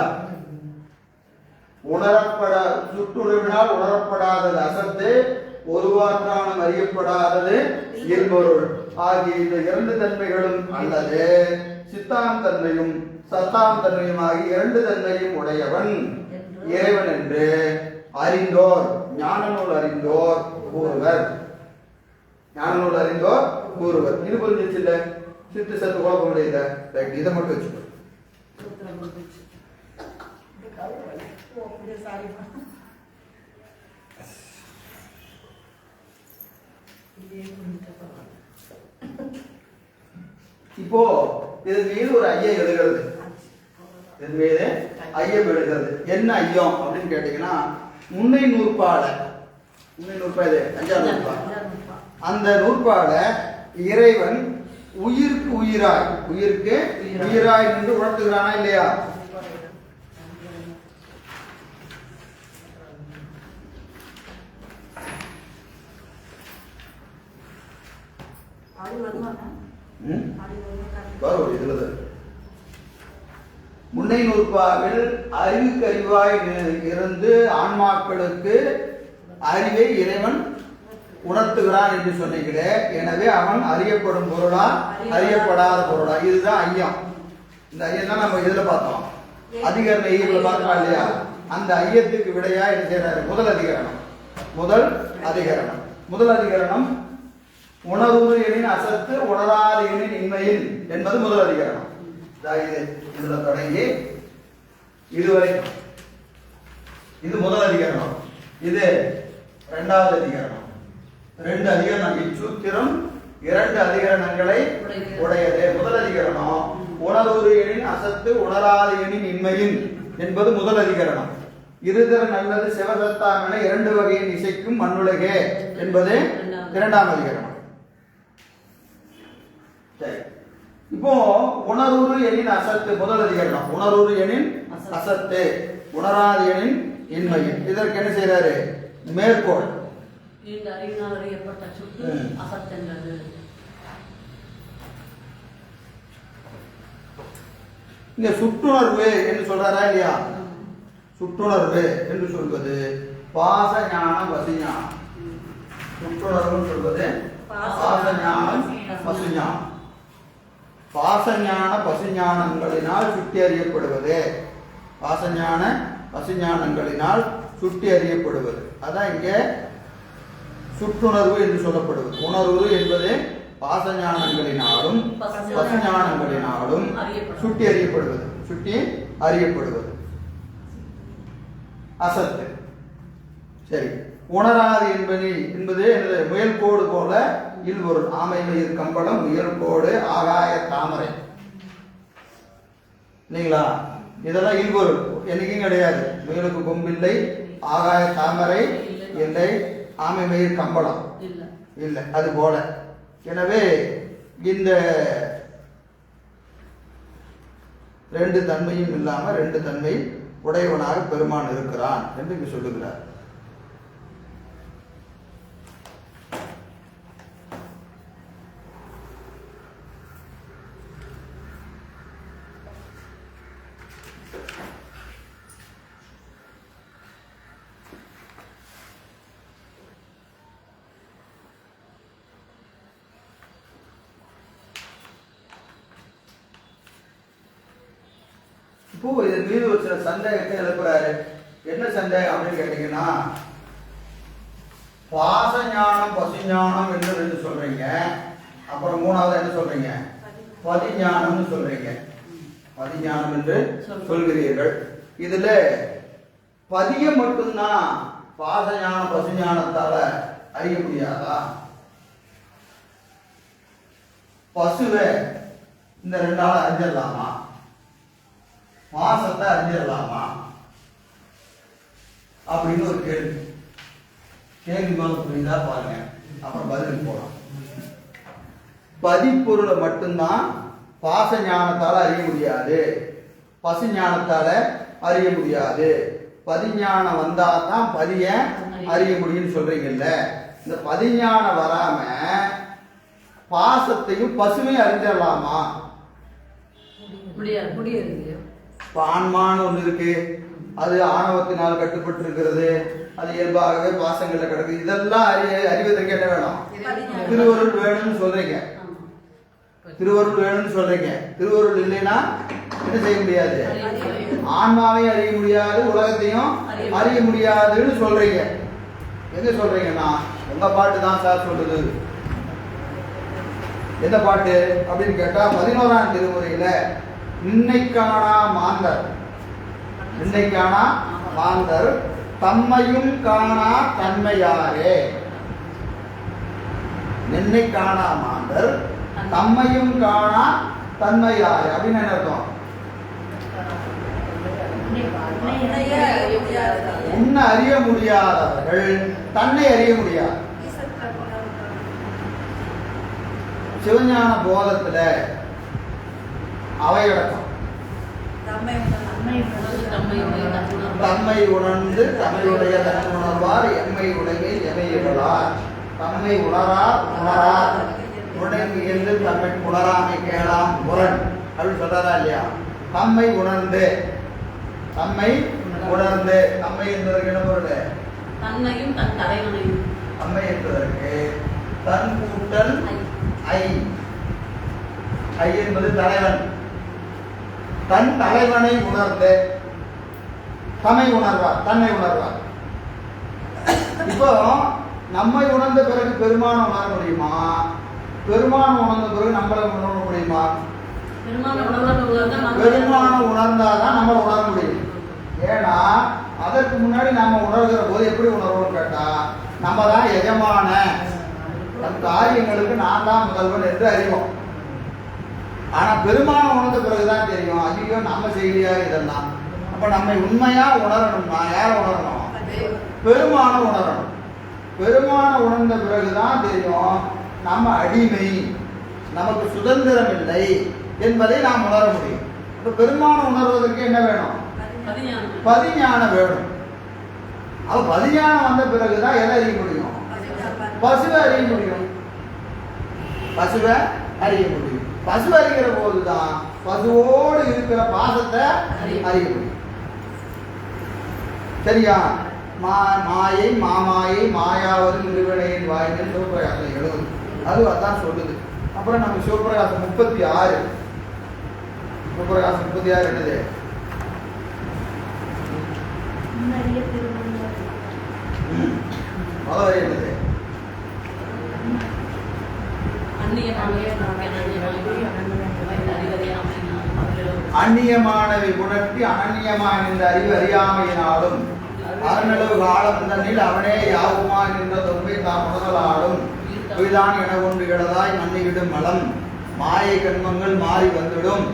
உணரப்பட சுற்றுறவினால் உணரப்படாதது அசத்து, ஒருவாற்றானும் அறியப்படாதது இல்பொருள் ஆகிய இந்த இரண்டு தன்மைகளும் அல்லது சித்தாம் தன்மையும் சத்தாம் தன்மையும் ஆகிய இரண்டு தன்மையும் உடையவன் இறைவன் என்று அறிந்தோர், ஞான நூல் அறிந்தோர் கூறுவர். ஞான நூல் அறிந்தோர் கூறுவர். இது புரிஞ்சிச்சு இல்ல? சித்து சத்து குழப்ப முடியல. இதை மட்டும் வச்சுக்கோ. இப்போ இதன் மீது ஒரு ஐயம் எழுகிறது. இதன் மீது ஐயம் எழுகிறது. என்ன ஐயம் அப்படின்னு கேட்டீங்கன்னா, முன்னை நூற்பால, முன்னை நூற்பா இது 5ஆம் நூற்பா, அந்த நூற்பால இறைவன் உயிருக்கு உயிராய், உயிருக்கு உயிராய் நின்று உணர்த்துகிறானா இல்லையா? முன்னை நூற்பாவில் அறிவுக்கு அறிவாய் இருந்து ஆன்மாக்களுக்கு அறிவை இறைவன் உணர்த்துகிறான் என்று சொன்னீங்களே. எனவே அவன் அறியப்படும் பொருளா அறியப்படாத பொருளா? இதுதான் ஐயம். இந்த ஐயம் தான் நம்ம இதுல பார்த்தோம். அதிகரண ஐயங்களை பார்த்தோம் இல்லையா? அந்த ஐயத்துக்கு விடையா என்ன செய்யறாரு? முதல் அதிகரணம். முதல் அதிகரணம். முதல் அதிகரணம் உணர்வு எனின் அசத்து உணராது எனின் இன்மையின் என்பது முதல் அதிகரணம். இதுல தொடங்கி இதுவரை இது முதல் அதிகரணம். இது இரண்டாவது அதிகரணம். ரெண்டு அதிகரணம். இச்சூத்திரம் இரண்டு அதிகரணங்களை உடையது. முதல் அதிகரணம் உணர்வு எனின் அசத்து உணராது எனின் இன்மையின் என்பது முதல் அதிகரணம். இருதிறன் அல்லது சிவசத்தாம் என இரண்டு வகையின் இசைக்கும் மண்ணுலகே என்பது இரண்டாம் அதிகரணம். இப்போ உணர்வு எனின் அசத்து முதல் அதிகரணம். உணர்வு எனின் அசத்து உணராது எனின் இன்மையின். இதற்கு என்ன செய்யறாரு? மேற்கோள். இந்த அறிவினால் அறியப்பட்ட சுட்டு அசத்தென்றது. இங்க சுற்றுணர்வு என்று சொல்றாரா இல்லையா? சுற்றுணர்வு என்று சொல்வது பாச ஞானம் வசிஞானம். சுற்றுணர்வு சொல்வது பாச ஞானம் பசுஞானம். பாசஞான பசுஞானங்களினால் சுட்டி அறியப்படுவது, பாசஞான பசுஞானங்களினால் சுட்டி அறியப்படுவது. அதான் இங்க சுற்றுணர்வு என்று சொல்லப்படுவது. உணர்வு என்பது பாசஞானங்களினாலும் பசுஞானங்களினாலும் சுட்டி அறியப்படுவது, சுட்டி அறியப்படுவது. அசத்து. சரி, உணராது என்பது முயல்கோடு போல இல்பொருள். ஆமை மயிர் கம்பளம், முயல்கோடு, ஆகாய தாமரை. இல்லைங்களா? இதெல்லாம் இல்பொருள். என்னைக்கும் கிடையாது. முயலுக்கு கொம்பில்லை, ஆகாய தாமரை இல்லை, ஆமை மயிர் கம்பளம் இல்லை. அது போல. எனவே இந்த ரெண்டு தன்மையும் இல்லாம ரெண்டு தன்மை உடையவனாக பெருமான் இருக்கிறான் என்று இங்கு சொல்லுகிறார். இப்போ இதன் மீது ஒரு சில சந்தேகத்தை எழுப்புறாரு. என்ன சந்தேகம் அப்படின்னு கேட்டீங்கன்னா, பாச ஞானம் பசுஞானம் என்று ரெண்டு சொல்றீங்க, அப்புறம் மூணாவது என்ன சொல்றீங்க? பதிஞானம்னு சொல்றீங்க. பதிஞானம் என்று சொல்கிறீர்கள். இதுல பதிய மட்டும்தான் பாச ஞானம் பசுஞானத்தால அறிய முடியாதா? பசுவை இந்த ரெண்டால அறிஞ்சிடலாமா? மாசத்தை அறிஞ்சிடலாமா அப்படின்னு ஒரு கேள்வி. கேள்வி மாதிரி புரியுதா பாருங்க, அப்புறம் பதிலுக்கு போலாம். பதிப்பொருளை மட்டும்தான் பாச ஞானத்தால அறிய முடியாது, பசு ஞானத்தால அறிய முடியாது. பதிஞானம் வந்தாதான் பதிய அறிய முடியும்னு சொல்றீங்கல்ல. இந்த பதிஞானம் வராம பாசத்தையும் பசுவையும் அறிஞ்சிடலாமா? முடியாது. முடியாது. ஆன்மான்னு ஒண்ணு இருக்கு, அது ஆணவத்தினால் கட்டுப்பட்டு இருக்கிறது, அது இயல்பாகவே பாசங்கள்ல கிடக்குது. இதெல்லாம் அறிவதற்கு என்ன வேணும்? திருவருள் வேணும்னு சொல்றீங்க. திருவருள் வேணும்னு சொல்றீங்க. திருவருள் இல்லைன்னா என்ன செய்ய முடியாது? ஆன்மாவையும் அறிய முடியாது, உலகத்தையும் அறிய முடியாதுன்னு சொல்றீங்க. எங்க சொல்றீங்கன்னா உங்க பாட்டு தான் சார் சொல்லுது. எந்த பாட்டு அப்படின்னு கேட்டா 11ஆம் திருமுறையில நின்னைக்கானா மாந்தர், நின்னைக்கானா மாந்தர் தம்மையும் காணா தன்மையாரே. நின்னை காணா மாந்தர் தம்மையும் காணா தன்மையாரே அப்படின்னு என்ன அர்த்தம்? உன்னை அறிய முடியாதவர்கள் தன்னை அறிய முடியாது. சிவஞான போதத்துல அவையடக்கம் தம்மை உணர்ந்து தம்மையுடைய உணர்வார் எம்மை உடைமை எமையிடலார். தம்மை உணரார் உணரார் உடைமை என்று தம்மை உணராமை கேளாம் முரண் அப்படின்னு சொல்றாரா இல்லையா? தம்மை உணர்ந்து, தம்மை உணர்ந்து, தம்மை என்பதற்கு என்ன பொருள்? தன்னையும் தன் தலைவனையும். தம்மை என்பதற்கு தன் கூட்டல் ஐ. ஐ என்பது தலைவன். தன் தலைவனை உணர்ந்து தம்மை உணர்வார், தன்னை உணர்வார். இப்போ நம்மை உணர்ந்த பிறகு பெருமான உணர முடியுமா? பெருமான உணர்ந்த பிறகு நம்மளை உணர முடியுமா? பெருமான உணர்ந்தாதான் நம்ம உணர முடியும். ஏன்னா அதற்கு முன்னாடி நாம உணர்கிற போது எப்படி உணர்வோம்னு கேட்டா, நம்ம தான் எஜமான, நம் காரியங்களுக்கு நான் தான் முதல்வன் என்று அறிவோம். ஆனா பெருமானம் உணர்ந்த பிறகுதான் தெரியும், ஐயோ நம்ம செய்யலையா இதெல்லாம். அப்ப நம்மை உண்மையா உணரணும்னா யார உணரணும்? பெருமானம் உணரணும். பெருமானம் உணர்ந்த பிறகுதான் தெரியும் நம்ம அடிமை, நமக்கு சுதந்திரம் இல்லை என்பதை நாம் உணர முடியும். இப்ப பெருமானம் உணர்வதற்கு என்ன வேணும்? பதிஞானம் வேணும். அது பதிஞானம் வந்த பிறகுதான் எதை அறிய முடியும்? பசுவை அறிய முடியும். பசுவை அறிய முடியும். பசுவை அறிகிற போதுதான் பசுவோடு இருக்கிற பாசத்தை அறிய முடியும். சரியா? மாயை மாமாயை மாயாவது நிறுவனையின் வாய்கள் சிவபிரகாசம் 70 அது அதான் சொல்லுது. அப்புறம் நம்ம சிவபிரகாசம் 36 சிவபிரகாசம் 36 என்னது? முதல் என்னது? அந்நியமானவை உணர்த்தி அனன்யமாய் நின்ற அறிவு அறியாமையினாலும் அருணளவு காலம் தன்னில் அவனே யாவுமா நின்ற தொன்மை தாம் முதலாடும் பொய்தான் என கொண்டு இடதாய் மன்னிவிடும் மலம் மாயை கண்மங்கள் மாறி வந்துடும்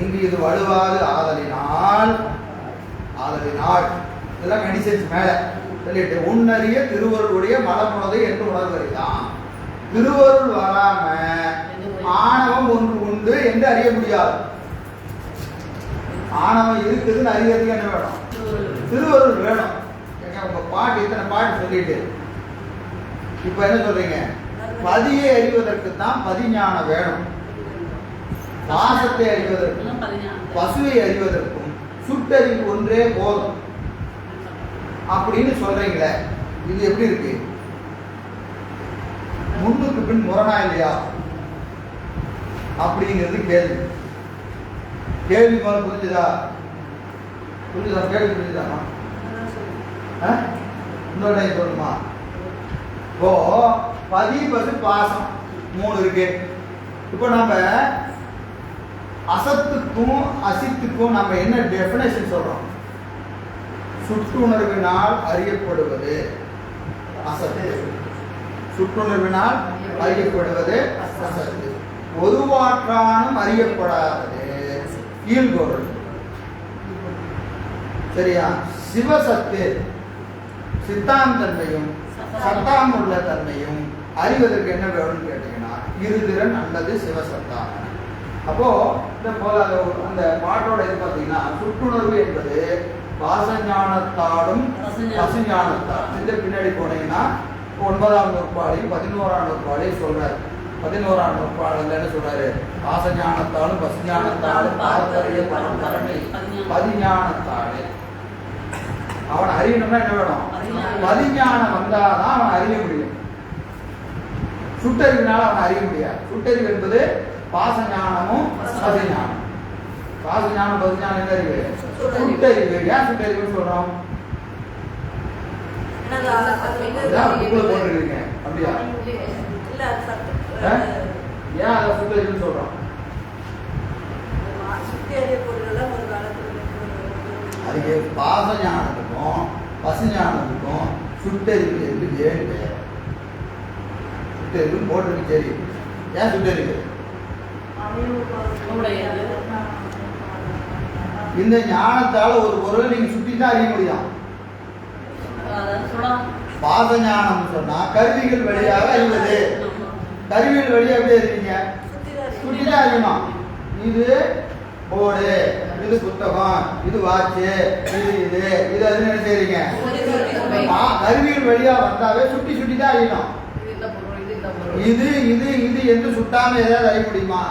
இங்கு இது வலுவாது ஆதலினால் இதெல்லாம் மெடிசன்ஸ் மேல சொல்லிட்டு உன்னறிய திருவருடைய மலமுனதை என்று உணர்வதுதான். திருவருள் வராம ஆணவம் ஒன்று உண்டு என்று அறிய முடியாது. ஆணவம் இருக்குதுன்னு அறியறதுக்கு என்ன வேணும்? திருவருள் வேணும். உங்க பாட்டு இத்தனை பாட்டு சொல்லிட்டு இப்ப என்ன சொல்றீங்க? பதியை அறிவதற்கு தான் பதிஞானம் வேணும். பாசத்தை அறிவதற்கும் பசுவை அறிவதற்கும் சுட்டறிவு ஒன்றே போதும் அப்படின்னு சொல்றீங்களே, இது எப்படி இருக்கு? முன்னுக்கு பின் முரணா இல்லையா அப்படிங்கிறது கேள்வி. கேள்வி போல புரிஞ்சுதா? கேள்வி புரிஞ்சுதாமா? இன்னொரு டைம் சொல்லணுமா? இப்போ பதி பசு பாசம் 3 இருக்கு. இப்போ நம்ம அசத்துக்கும் அசித்துக்கும் நம்ம என்ன டெஃபினேஷன் சொல்றோம்? சுற்றுணர்வினால் அறியப்படுவது அசத்து. சுற்றுணர்வினால் அறியப்படுவது அசத்து. ஒருவாற்றானும் அறியப்படாதது ஈழ்பொருள். சரியா? சிவசத்து சித்தாந்தன்மையும் சத்தாம் உள்ள தன்மையும் அறிவதற்கு என்ன வேணும்னு கேட்டீங்கன்னா இருதிறன் அல்லது சிவசத்தான். அப்போ இந்த அந்த பாட்டோட இது பார்த்தீங்கன்னா சுற்றுணர்வு என்பது பாசஞானத்தாலும் பசுஞானத்தாலும். இந்த பின்னாடி போனீங்கன்னா 9ஆம் நூற்பாளையும் 11ஆம் நூற்பாளையும் சொல்றாரு. 11ஆம் நூற்பாளையில் என்ன சொல்றாரு? பாசஞானத்தாலும் பசுஞானத்தாலும் பதிஞானத்தாலே அவன் அறியணும்னா என்ன வேணும்? பதிஞானம் வந்தாதான் அவன் அறிய முடியும். சுட்டறிவினால அவன் அறிய முடியாது. சுட்டறிவு என்பது பாசஞானமும் பசுஞானம். பாசஞானம் பசுஞானம் என்ன அறிவு? சுட்டறிவு. ஏன் சுட்டறிவுன்னு சொல்றோம்? போட்டிருக்கீங்க அப்படியா? ஏன் அதை சுட்டறிவுன்னு சொல்றோம்? அதுக்கு பாசஞானத்துக்கும் பசுஞானத்துக்கும் சுட்டறிவு என்று ஏன் பெயர்? சுட்டறிவு போட்டிருக்கு. சரி, ஏன் சுட்டறிவு? இந்த ஞானத்தால ஒரு பொருளை நீங்க சுட்டிதான் அறிய முடியும். பாசஞானம் சொன்னா கருவிகள் வழியாக அறிவது. கருவிகள் வழியாக எப்படி அறிவீங்க? சுட்டிதான் அறியணும். இது போர்டு, இது புத்தகம், இது வாட்சு, இது அது என்ன செய்றீங்க? கருவிகள் வழியா வந்தாவே சுட்டி தான் அறியணும். இது இது இது என்று சுட்டாம ஏதாவது அறிய முடியுமா?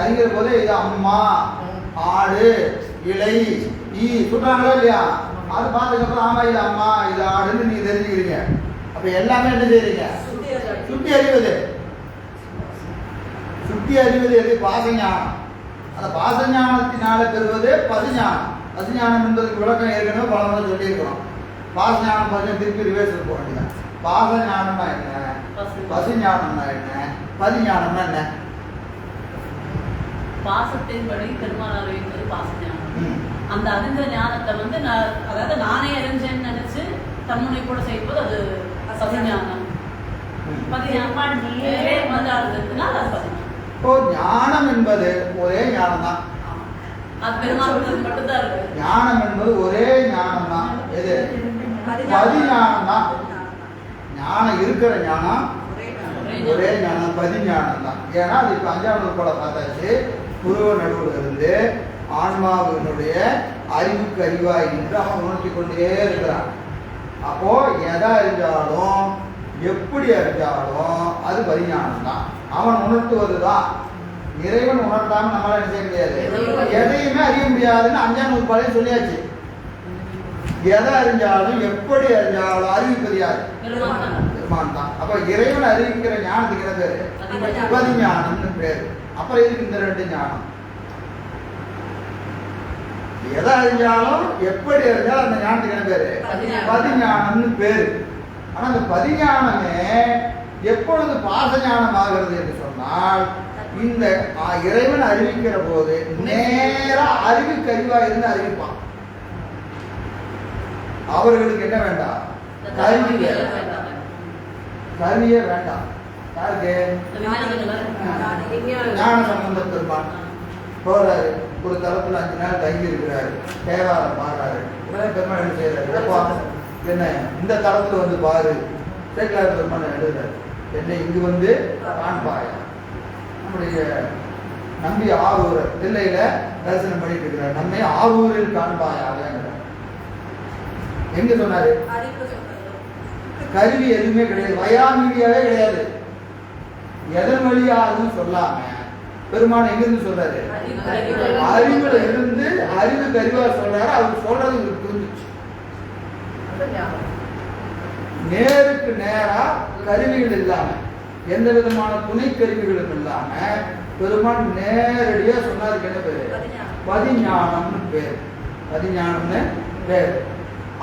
அறிகிற போது இது அம்மா, ஆடு, இலை, சுட்டாங்களோ இல்லையா? அது பார்த்ததுக்கப்புறம் ஆமா இது அம்மா இது ஆடுன்னு நீங்க தெரிஞ்சுக்கிறீங்க. அப்ப எல்லாமே என்ன செய்றீங்க? சுட்டி அறிவது. சுட்டி அறிவது எது? பாசஞானம். அந்த பாசஞானத்தினால பெறுவது பசுஞானம். பசுஞானம் என்பதற்கு விளக்கம் ஏற்கனவே பல முறை சொல்லியிருக்கிறோம். பாசஞானம் பசுஞானம் திருப்பி ரிவர்ஸ் போக வேண்டியதான். பாசஞானம்னா என்ன? பசுஞானம்னா என்ன? பதிஞானம்னா என்ன? பாசத்தின்படி பெருமாள் அறிவிப்பது பாசஞானம். அந்த அறிந்த ஞானத்தை அதாவது நானே அறிஞ்சேன்னு நினைச்சு தன்முனை கூட செய்வது அது பசுஞானம். ஞானம் என்பது ஒரே ஞானம் தான். ஞானம் என்பது ஒரே ஞானம் தான். எது? பதிஞானம் தான். ஞானம் இருக்கிற ஞானம் ஒரே ஞானம், பதிஞானம் தான். ஏன்னா அது இப்ப 5ஆம் நூற்பால பார்த்தாச்சு. புருவ நடுவில் இருந்து ஆன்மாவினுடைய அறிவுக்கு அறிவாய் என்று அவன் உணர்த்தி கொண்டே இருக்கிறான். அப்போ எதா அறிஞ்சாலும் எப்படி அறிஞ்சாலும் அது பரிஞானம் தான். அவன் உணர்த்துவதுதான். இறைவன் உணர்த்தாம நம்மளால என்ன செய்ய முடியாது, எதையுமே அறிய முடியாதுன்னு 5ஆம் நூற்பாலையும் சொல்லியாச்சு. எதை அறிஞ்சாலும் எப்படி அறிஞ்சாலும் அறிவிப்பது யாரு? பெருமான் தான். அப்ப இறைவன் அறிவிக்கிற ஞானத்துக்கு என்ன பேரு? பதிஞானம்னு பேரு. அப்புறம் எதுக்கு இந்த 2 ஞானம்? எதை அறிஞ்சாலும் எப்படி அறிஞ்சாலும் அந்த ஞானத்துக்கு என்ன பேரு? பதிஞானம்னு பேரு. ஆனா அந்த பதிஞானமே எப்பொழுது பாசஞானம் ஆகிறது என்று சொன்னால், இந்த இறைவன் அறிவிக்கிற போது நேரா அறிவுக்கறிவா இருந்து அறிவிப்பான். அவர்களுக்கு என்ன வேண்டாம்? கருவியே வேண்டாம். யாருக்கு? ஞான சம்பந்த பெருமான் போறாரு, ஒரு தளத்துல 5 நாள் தங்கி இருக்கிறாரு, தேவாரம் பாடுறாரு. பெருமான் என்ன செய்யறாரு? என்ன இந்த தளத்துல வந்து பாரு. சேக்கலார் பெருமான் எழுதுறாரு, என்னை இங்கு வந்து காண்பாயா. நம்முடைய நம்பி ஆரூர் தில்லையில தரிசனம் பண்ணிட்டு இருக்கிறார். நம்மை ஆரூரில் காண்பாயாக. எங்க சொன்னாரு? கருவி எதுவுமே கிடையாது, வயாமீடியாவே கிடையாது. எதன் வழியாகவும் சொல்லாம பெருமான் எங்கிருந்து சொல்றாரு? அறிவுல இருந்து அறிவு கருவா சொல்றாரு. அவர் சொல்றது இவருக்கு புரிஞ்சிச்சு. நேருக்கு நேரா கருவிகள் இல்லாம, எந்த விதமான துணை கருவிகளும் இல்லாம பெருமான் நேரடியா சொன்னாருக்கு. என்ன பேரு? பதிஞானம்னு பேரு. பதிஞானம்னு பேரு.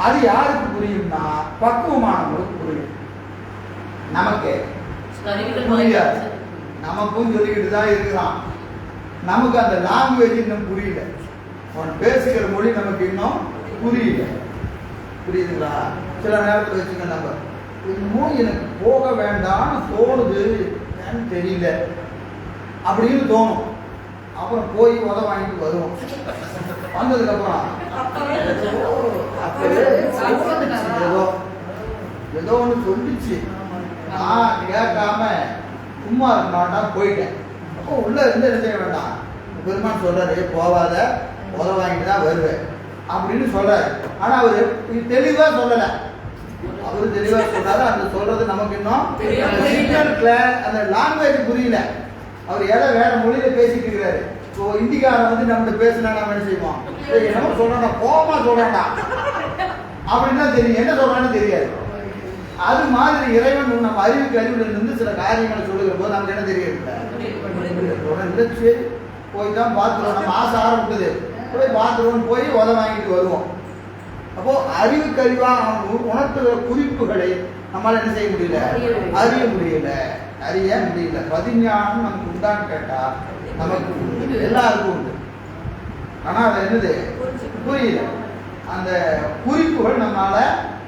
அது யாருக்கு புரியும்னா பக்குவமானவங்களுக்கு புரியும். நமக்கு புரியாது. நமக்கும் சொல்லிக்கிட்டு தான் இருக்கிறான். நமக்கு அந்த லாங்குவேஜ் இன்னும் புரியல. அவன் பேசுகிற மொழி நமக்கு இன்னும் புரியல. புரியுதுங்களா? சில நேரத்தில் வச்சுக்க, நம்ம இன்னும் எனக்கு போக வேண்டாம்னு தோணுது, ஏன்னு தெரியல அப்படின்னு தோணும். அப்புறம் போய் உத வாங்கிட்டு வருவோம். வந்ததுக்கு அப்புறம் ஏதோ ஒன்று சொல்லிச்சு, நான் கேட்காம சும்மா இருக்க மாட்டான், போயிட்டேன். அப்போ உள்ள இருந்து என்ன செய்ய வேண்டாம்? பெருமான் சொல்றாரு, போவாத, உத வாங்கிட்டு தான் வருவேன் அப்படின்னு சொல்றாரு. ஆனா அவரு தெளிவா சொல்லல. அவரு தெளிவா சொல்றாரு, அந்த சொல்றது நமக்கு இன்னும் அந்த லாங்குவேஜ் புரியல. அவர் எதை வேற மொழியில பேசிட்டு இருக்கிறாரு. இப்போ இந்திக்காரன் வந்து நம்ம பேசினா நம்ம என்ன செய்வோம்? என்ன சொல்றான், கோபமா சொல்றான்டா அப்படின்னு தான் தெரியும், என்ன சொல்றான்னு தெரியாது. அது மாதிரி இறைவன் நம்ம அறிவுக்கு அறிவுல இருந்து சில காரியங்களை சொல்லுகிற போது நமக்கு என்ன தெரியல. சரி போய் தான் பார்த்துருவோம், நம்ம ஆசை ஆரம்பிக்குது, போய் பார்த்துருவோம், போய் உத வாங்கிட்டு வருவோம். அப்போ அறிவுக்கு அறிவா உணர்த்துகிற குறிப்புகளை நம்மளால என்ன செய்ய முடியல, அறிய முடியல. பதிஞானம் நமக்கு உண்டான்னு கேட்டா நமக்கு எல்லாருக்கும் உண்டு. ஆனா அது என்னது புரியல. அந்த குறிப்புகள் நம்மளால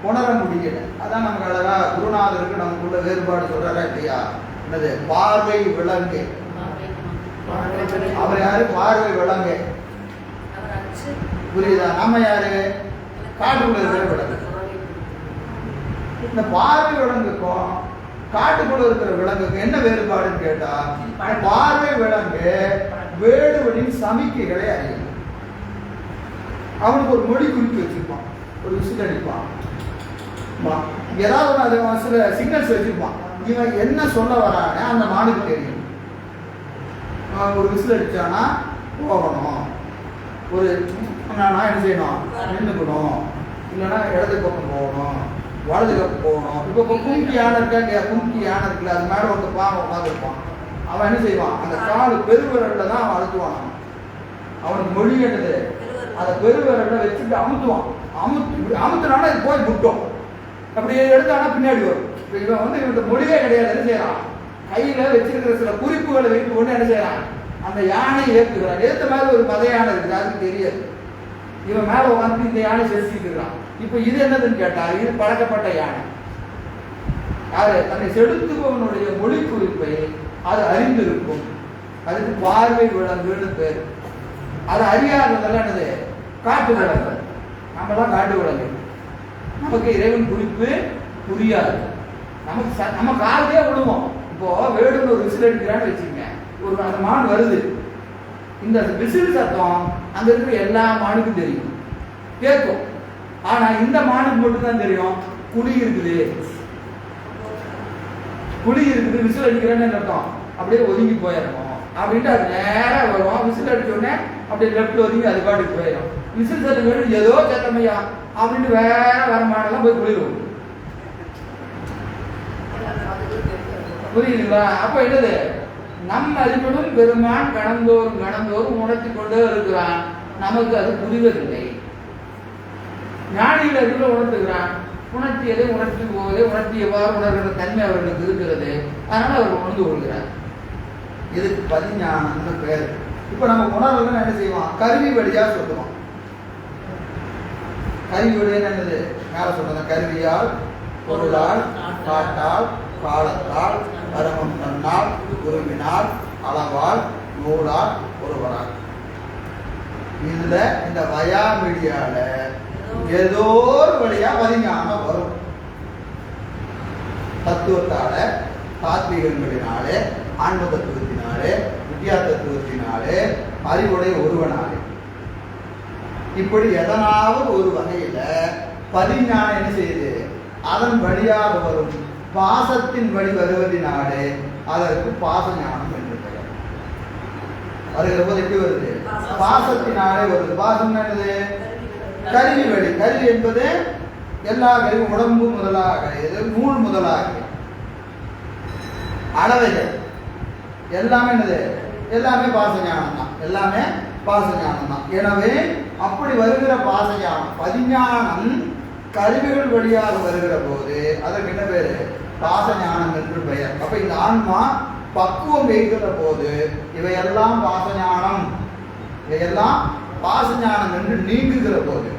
உணர முடியல. அதான் நமக்கு அழகா குருநாதருக்கு நமக்குள்ள வேறுபாடு சொல்றாரா இல்லையா? என்னது? பார்வை விலங்கு. அவர் யாரு? பார்வை விலங்கு. புரியுதா? நம்ம யாரு? காட்டுக்குள்ள இருக்கிற விலங்கு. இந்த பார்வை விலங்குக்கும் காட்டுக்குள்ள இருக்கிற விலங்குக்கு என்ன வேறுபாடுன்னு கேட்டா, பார்வை விலங்கு வேடுவனின் சமிக்கைகளை அறியும். அவனுக்கு ஒரு மொழி குறிப்பு வச்சிருப்பான், ஒரு விசில் அடிப்பான், ஏதாவது சில சிக்னல்ஸ் வச்சிருப்பான். இவன் என்ன சொல்ல வரானே அந்த மானுக்கு தெரியும். ஒரு விசில் அடிச்சானா போகணும், ஒரு நான் என்ன செய்யணும், நின்றுக்கணும், இல்லைன்னா இடது பக்கம் போகணும், வலது பக்கம் போகணும். இப்போ கும்கி யானை இருக்கா, கும்கி யானை இருக்குல்ல, அது மேலே ஒருத்த பாவம் உட்காந்துருப்பான். அவன் என்ன செய்வான், அந்த காலு பெருவிரல்ல தான் அவன் அழுத்துவான். அவனுக்கு மொழி என்னது, அதை பெருவிரல்ல வச்சுட்டு அமுத்துவான். அமுத்துனானா இது போய் முட்டும், அப்படி எடுத்தானா பின்னாடி வரும். இப்போ இவன் வந்து இவன் மொழியே கிடையாது. என்ன செய்யறான், கையில வச்சிருக்கிற சில குறிப்புகளை வைத்து கொண்டு என்ன செய்யறான், அந்த யானை ஏற்றுக்கிறான். ஏற்ற மாதிரி ஒரு மத யானை இருக்குது, அதுக்கு தெரியாது. இவன் மேல உட்காந்து இந்த யானை செலுத்திட்டு இருக்கிறான். இப்ப இது என்னதுன்னு கேட்டா, இது பழக்கப்பட்ட யானை. யாரு? தன்னை செலுத்துபவனுடைய மொழி குறிப்பை அது அறிந்திருக்கும். அதுக்கு பார்வை விலங்குன்னு பேர். அது அறியாததெல்லாம் என்னது, காட்டு விலங்கு. நம்மலாம் காட்டு விலங்கு. நமக்கு இறைவன் குறிப்பு புரியாது. நமக்கு நம்ம காலையே விடுவோம். இப்போ வேடுன்னு ஒரு விசில் அடிக்கிறான்னு வச்சுக்கோங்க, ஒரு அந்த மான் வருது. இந்த விசில் சத்தம் அங்க இருக்கிற எல்லா மானுக்கும் தெரியும், கேட்கும். ஆனா இந்த மானுக்கு மட்டும்தான் தெரியும் குழி இருக்குது, குழி இருக்குது, விசில் அடிக்கிறேன்னு அர்த்தம். அப்படியே ஒதுங்கி போயிடணும் அப்படின்ட்டு அது நேராக வரும். விசில் அடிச்ச உடனே அப்படியே லெஃப்ட் ஒதுங்கி அது பாட்டுக்கு போயிடும். விசில் சத்தம் ஏதோ சத்தமையா அப்படின்ட்டு வேற மாடெல்லாம் போய் குளிரும். புரியுதுங்களா? அப்ப என்னது, நம் அறிவிலும் பெருமான் கணந்தோறும் கணந்தோறும் உணர்த்தி கொண்டே இருக்கிறான். நமக்கு அது புரிவதில்லை. ஞானிகள் அறிவில் உணர்த்துகிறான். உணர்த்தியதை உணர்த்தி போவதை உணர்த்தியவாறு உணர்கிற தன்மை அவர்களுக்கு இருக்கிறது. அதனால அவர் உணர்ந்து கொள்கிறார். இதுக்கு பதிஞானம்னு பேர். இப்ப நம்ம உணர்வுகள் என்ன செய்வோம், கருவி வழியா சொல்லுவோம். கருவி வழியா என்னது, மேல சொல்றத கருவியால், பொருளால், காட்டால், காலத்தால், பரமம் தன்னால், குருவினால், அளவால், நூலால், ஒருவரால். இதுல இந்த வயா மீடியால ஏதோ ஒரு வழியா பதிஞானம் வரும். தத்துவத்தால, தாத்வீகங்களினாலே, ஆன்ம தத்துவத்தினாலே, வித்யா தத்துவத்தினாலே, அறிவுடைய ஒருவனாலே, இப்படி எதனாவது ஒரு வகையில பதிஞானம் என்ன செய்யுது, அதன் வழியாக வரும். பாசத்தின் வழி வருவதினாலே அதற்கு பாச ஞானம் என்று பெயர். வருகிற போது எப்படி வருது, பாசத்தினாலே வருது. பாசம் என்னது, கருவி வழி. கருவி என்பது எல்லா கருவி, உடம்பு முதலாக, நூல் முதலாக அளவைகள் எல்லாமே என்னது, எல்லாமே பாசஞானம் தான். எல்லாமே பாசஞானம் தான். எனவே அப்படி வருகிற பாசஞானம், பதிஞானம் கருவிகள் வழியாக வருகிற போது அதற்கு என்ன பேரு, பாசஞானம் என்று பெயர். அப்ப இந்த ஆன்மா பக்குவம் வைக்கிற போது இவையெல்லாம் பாசஞானம், இவையெல்லாம் பாசஞானம் என்று நீங்குகிற போது,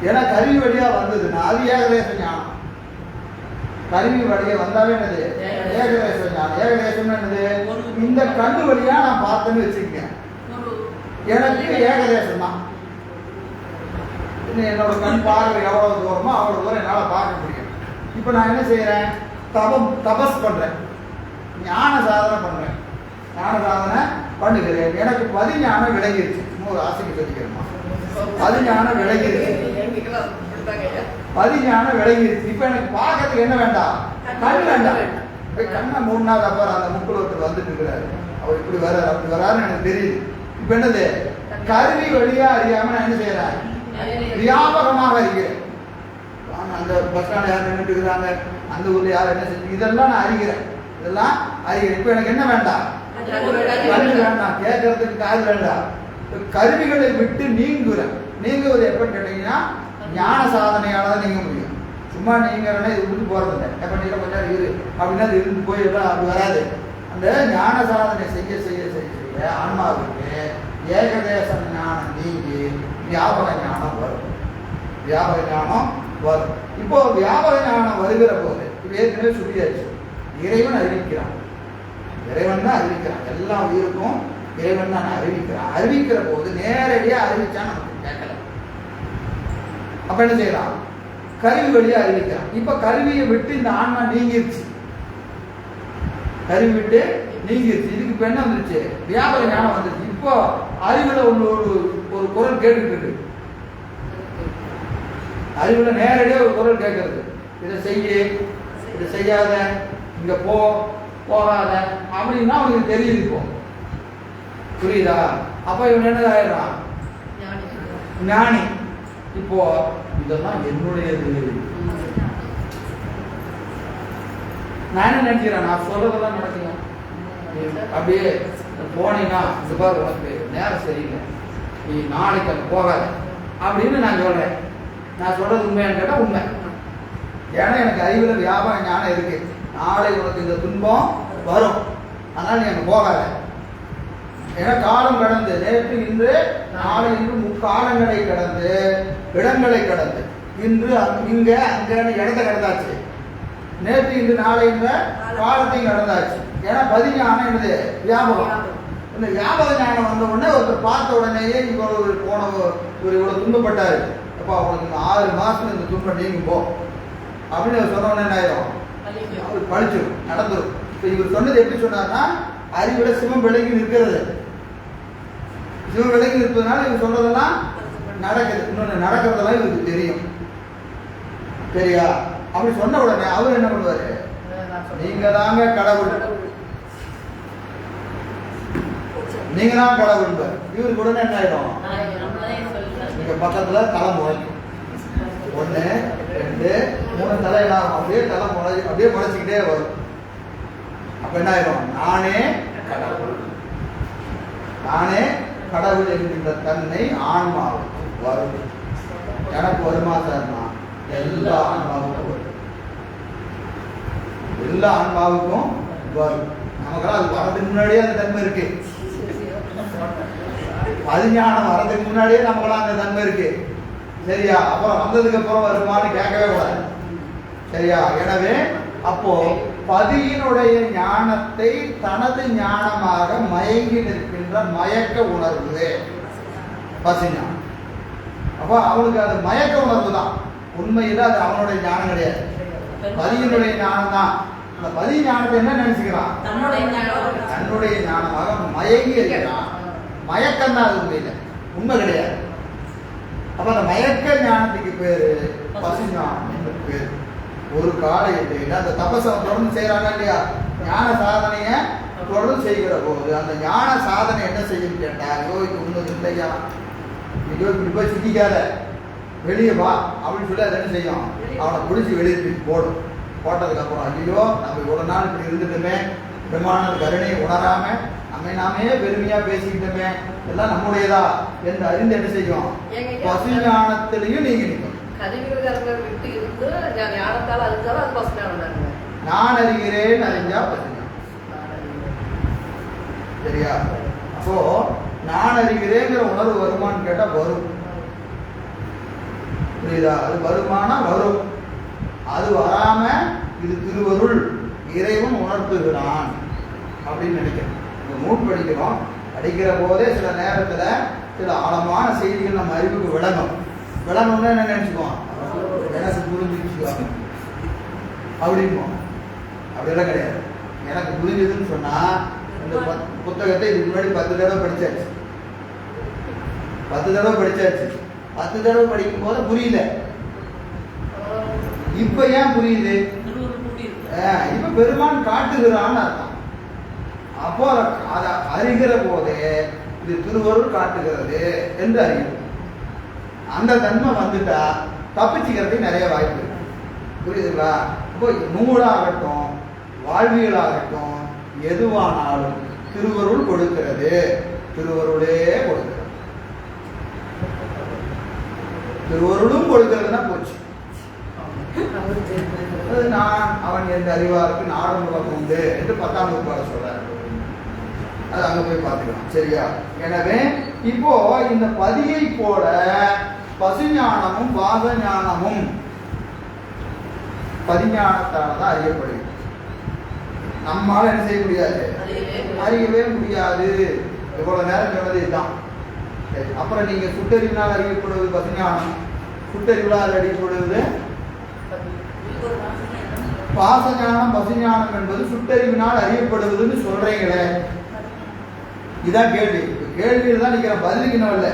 ஏன்னா கருவி வழியா வந்ததுன்னா அது ஏகதேச ஞானம். கருவி வழியா வந்தாலே என்னது, ஏகதேச ஞானம். ஏகதேசம் என்னது, இந்த கண்ணு வழியா நான் பார்த்தேன்னு வச்சுக்கேன், எனக்கு ஏகதேசம் தான். என்னோட கண் பார்வை எவ்வளவு தூரமோ அவ்வளவு தூரம் என்னால் பார்க்க முடியும். இப்போ நான் என்ன செய்யறேன், தபஸ் பண்றேன், ஞான சாதனை பண்றேன், ஞான சாதனை பண்ணுகிறேன். எனக்கு பதிஞானம் விளங்கிருச்சு. இன்னொரு ஆசைக்கு சொல்லிக்கிறேன், பதிஞானம் விளங்கிருச்சு, பதிஞானம் விளங்கிருச்சு. இப்ப எனக்கு பார்க்கறதுக்கு என்ன வேண்டாம், கண் வேண்டாம். கண்ணை 3 நாள் அப்புறம் அந்த முக்குள் ஒருத்தர் வந்துட்டு இருக்கிறாரு, அவர் இப்படி வர்றாரு அப்படி வர்றாருன்னு எனக்கு தெரியுது. இப்ப என்னது, கருவி வழியா அறியாம நான் என்ன செய்யறேன், வியாபகமாக அறிகிறேன். அந்த பஸ் ஸ்டாண்ட் யார் நின்றுட்டு இருக்கிறாங்க, அந்த ஊர்ல யார் என்ன செஞ்சு, இதெல்லாம் நான் அறிகிறேன், இதெல்லாம் அறிகிறேன். இப்ப எனக்கு என்ன வேண்டாம், கருவி வேண்டாம், கேட்கறதுக்கு காது வேண்டாம். கருவிகளை விட்டு நீங்குறேன். நீங்குவது எப்பன்னு கேட்டீங்கன்னா ஞான சாதனையால தான் நீங்க முடியும். சும்மா நீங்க இது விட்டு போறதில்லை, எப்ப நீங்க கொஞ்சம் இரு அப்படின்னா அது இருந்து போய் எல்லாம் அப்படி வராது. அந்த ஞான சாதனை செய்ய செய்ய செய்ய செய்ய ஆன்மாவுக்கு ஏகதேச ஞானம் நீங்கி வியாபக ஞானம் வரும். வியாபக ஞானம் வரும். இப்போ வியாபக ஞானம் வருகிற போது இப்போ ஏற்கனவே சொல்லியாச்சு, இறைவன் அறிவிக்கிறான், இறைவன் தான் அறிவிக்கிறான். எல்லா உயிருக்கும் இறைவன் தான் அறிவிக்கிறான். அறிவிக்கிற போது நேரடியாக அறிவிச்சா நமக்கு கேட்கல. அப்ப என்ன செய்யலாம், கருவி வழியா அறிவிக்கிறான். இப்ப கருவியை விட்டு இந்த ஆன்மா நீங்கிருச்சு, கருவி விட்டு நீங்கிருச்சு. இதுக்கு இப்ப என்ன வந்துருச்சு, வியாபார ஞானம் வந்துருச்சு. இப்போ அறிவுல ஒரு குரல் கேட்டுட்டு இருக்கு, அறிவுல நேரடியா ஒரு குரல் கேட்கறது, இதை செய்ய, இதை செய்யாத, இங்க போகாத அப்படின்னா அவனுக்கு தெரியுது. இப்போ புரியுதா? அப்ப இவன் என்ன ஆயிடுறான், ஞானி. இப்போ இதெல்லாம் என்னுடையது. நான் என்ன நினைக்கிறேன், நான் சொல்றதெல்லாம் நடக்கணும். அப்படியே போனீங்கன்னா இந்த பாரு உனக்கு நேரம் சரியில்லை, நீ நாளைக்கு அங்கே போகாத அப்படின்னு நான் சொல்றேன். நான் சொல்றது உண்மையான்னு கேட்டா உண்மை. ஏன்னா எனக்கு அறிவுல வியாபார ஞானம் இருக்கு. நாளை உனக்கு இந்த துன்பம் வரும், அதனால நீ அங்கே போகாத. ஏன்னா காலம் கடந்து, நேற்று இன்று நாளை இன்று முக்காலங்களை கடந்து, இடங்களை கடந்து, இன்று இங்க அங்க இடத்தை கடந்தாச்சு, நேற்று இன்று நாளை என்ற காலத்தையும் கடந்தாச்சு. ஏன்னா பதிஞானம் என்னது, வியாபகம். இந்த வியாபக ஞானம் வந்த உடனே ஒருத்தர் பார்த்த உடனேயே இவ்வளவு போன ஒரு இவ்வளவு துன்பப்பட்டாரு, அப்பா உனக்கு இந்த 6 மாசம் இந்த துன்பம் நீங்கும் போ அப்படின்னு சொன்ன உடனே என்ன ஆயிரும், அவர் பழிச்சிடும், நடந்துடும். இப்போ இவர் சொன்னது எப்படி சொன்னார்னா, அறிவுல சிவம் விலகி நிற்கிறது, சிவம் விலகி இருப்பதனால இவர் சொல்றதெல்லாம் நடக்குது. இன்னொன்று நடக்கிறதெல்லாம் இவருக்கு தெரியும். சரியா? அப்படி சொன்ன உடனே அவர் என்ன பண்ணுவாரு? நீங்க தாங்க கடவுள், நீங்க தான் கடவுள். இவருக்கு உடனே என்ன ஆயிடும்? இங்க பக்கத்துல தலை முளைக்கும். 1 2 3 தலையெல்லாம் அப்படியே தலை அப்படியே முளைச்சிக்கிட்டே வரும். அப்ப என்ன ஆயிடும்? நானே கடவுள், நானே கடவுள் என்கின்ற தன்னை ஆன்மாவுக்கு வரும். எனக்கு வருமா சார்னா? எல்லா ஆன்மாவுக்கும் வரும், எல்லா ஆன்மாவுக்கும் வரும். நமக்கெல்லாம் அது வரதுக்கு முன்னாடியே அந்த தன்மை இருக்கு. பதிஞானம் வரதுக்கு முன்னாடியே நமக்கெல்லாம் அந்த தன்மை இருக்கு. சரியா? அப்புறம் வந்ததுக்கு அப்புறம் வருமானு கேட்கவே கூடாது. சரியா? எனவே அப்போ பதியினுடைய ஞானத்தை தனது ஞானமாக மயங்கி நிற்கின்ற மயக்க உணர்வு பசிஞானம். அப்போ அவனுக்கு அது மயக்க உணர்வு தான். உண்மையில் அது அவனுடைய ஞானம் கிடையாது, பதியினுடைய ஞானம் தான். அந்த பதி ஞானத்தை என்ன நினைச்சுக்கிறான்? தன்னுடைய ஞானமாக மயங்கி இருக்கிறான். மயக்கம் தான் அது, உண்மையில உண்மை கிடையாது. அப்ப அந்த மயக்க ஞானத்துக்கு பேரு பசிஞானம் என்று பேரு. ஒரு காலையில் அந்த தபசை தொடர்ந்து செய்யறாங்க இல்லையா? ஞான சாதனைய தொடர்ந்து செய்கிற போது அந்த ஞான சாதனை என்ன செய்யும் கேட்டா, ஐயோ இது ஒண்ணு இல்லையா, ஐயோ இப்படி போய் சிக்கிக்காத, வெளியே வா அப்படின்னு சொல்லி அதை என்ன செய்யும்? அவனை பிடிச்சி வெளியே போடும். போட்டதுக்கு அப்புறம் ஐயோ நம்ம இவ்வளவு நாள் இப்படி இருந்துட்டுமே, பிரம்மாண்ட கருணையை உணராம நம்மை நாமே பெருமையா பேசிக்கிட்டோமே, எல்லாம் நம்முடையதா என்று அறிந்து என்ன செய்யும்? பசுஞானத்திலையும் நீங்க நிற்கும். விட்டு இருந்து ஞானத்தால் அதுக்காக அது பசுஞானம். நான் அறிகிறேன் அறிஞ்சா பசுஞானம். சரியா? அப்போ நான் அறிகிறேங்கிற உணர்வு வருமானு கேட்டா வரும். புரியுதா? அது வருமானா வரும். அது வராம இது திருவருள் இறைவன் உணர்த்துகிறான் அப்படின்னு நினைக்கிறேன். நூல் படிக்கிறோம், படிக்கிற போதே சில நேரத்துல சில ஆழமான செய்திகள் நம்ம அறிவுக்கு விளங்கும். விளங்கணும்னா என்ன நினைச்சுக்குவோம்? எனக்கு புரிஞ்சுக்குவாங்க அப்படின்போம். அப்படியெல்லாம் கிடையாது. எனக்கு புரிஞ்சுதுன்னு சொன்னா இந்த புத்தகத்தை இதுக்கு முன்னாடி 10 தடவை படிச்சாச்சு. 10 தடவை படிச்சாச்சு. 10 தடவை படிக்கும் போது புரியல. இப்ப ஏன் புரியுது? இப்ப பெருமான் காட்டுகிறான்னு அர்த்தம். அப்போ அதை அறிகிற போதே இது திருவருள் காட்டுகிறது என்று அறிகிறோம். அந்த தன்மை வந்துட்டா தப்பிச்சுக்கிறதுக்கு நிறைய வாய்ப்பு இருக்கு. புரியுதுங்களா? இப்போ நூலாகட்டும் வாழ்வியலாகட்டும் எதுவானாலும் திருவருள் கொடுக்கிறது, திருவருளே கொடுக்கிறது. திருவருளும் கொடுக்கிறதுனா போச்சு. நான் அவன் எந்த அறிவாருக்கு நாடமுகம் உண்டு என்று 10ஆம் வகுப்பாளர் சொல்றாரு. அது அங்க போய் பார்த்துக்கலாம். சரியா? எனவே இப்போ இந்த பதியை போல பசுஞானமும் பாசஞானமும் பதிஞானத்தால்தான் அறியப்படுகிறது. நம்மால என்ன செய்ய முடியாது? அறியவே முடியாது. இவ்வளவு நேரம் சொன்னது இதுதான். அப்புறம் நீங்க சுட்டறிவினால் அறியப்படுவது பசுஞானம், சுட்டறிவினால் அறியப்படுவது பாசஞானம். பசுஞானம் என்பது சுட்டறிவினால் அறியப்படுவதுன்னு சொல்றீங்களே, இதான் கேள்வி. கேள்வியில் தான் நிக்கிற, பதிலுக்கு இன்னும் இல்லை.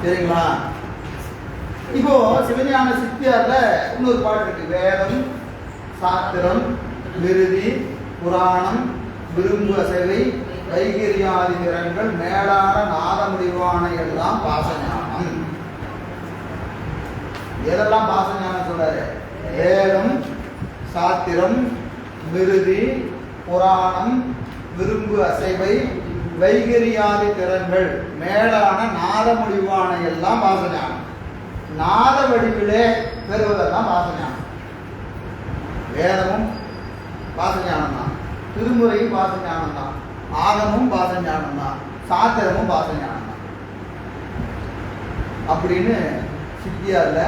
சரிங்களா? இப்போ சிவஞான சித்தியார்ல இன்னொரு பாட்டு இருக்கு. வேதம், சாத்திரம், விருதி, புராணம், விரும்பு அசைவை, வைகிரியாதி திறன்கள், மேலான நாத முடிவான எல்லாம் பாசஞானம். எதெல்லாம் பாசஞானம் சொல்றாரு? வேதம், சாத்திரம், விருதி, புராணம், விரும்பு அசைவை, வைகிரியாதி திறன்கள், மேலான நாத முடிவான எல்லாம் பாசஞானம். நாத வடிவிலே பெறுவதெல்லாம் பாசஞானம். வேதமும் பாசஞானம் தான், திருமுறையும் பாசஞானம் தான், ஆகமும் பாசஞானம் தான், சாத்திரமும் பாசஞானம் தான் அப்படின்னு சித்தியார்ல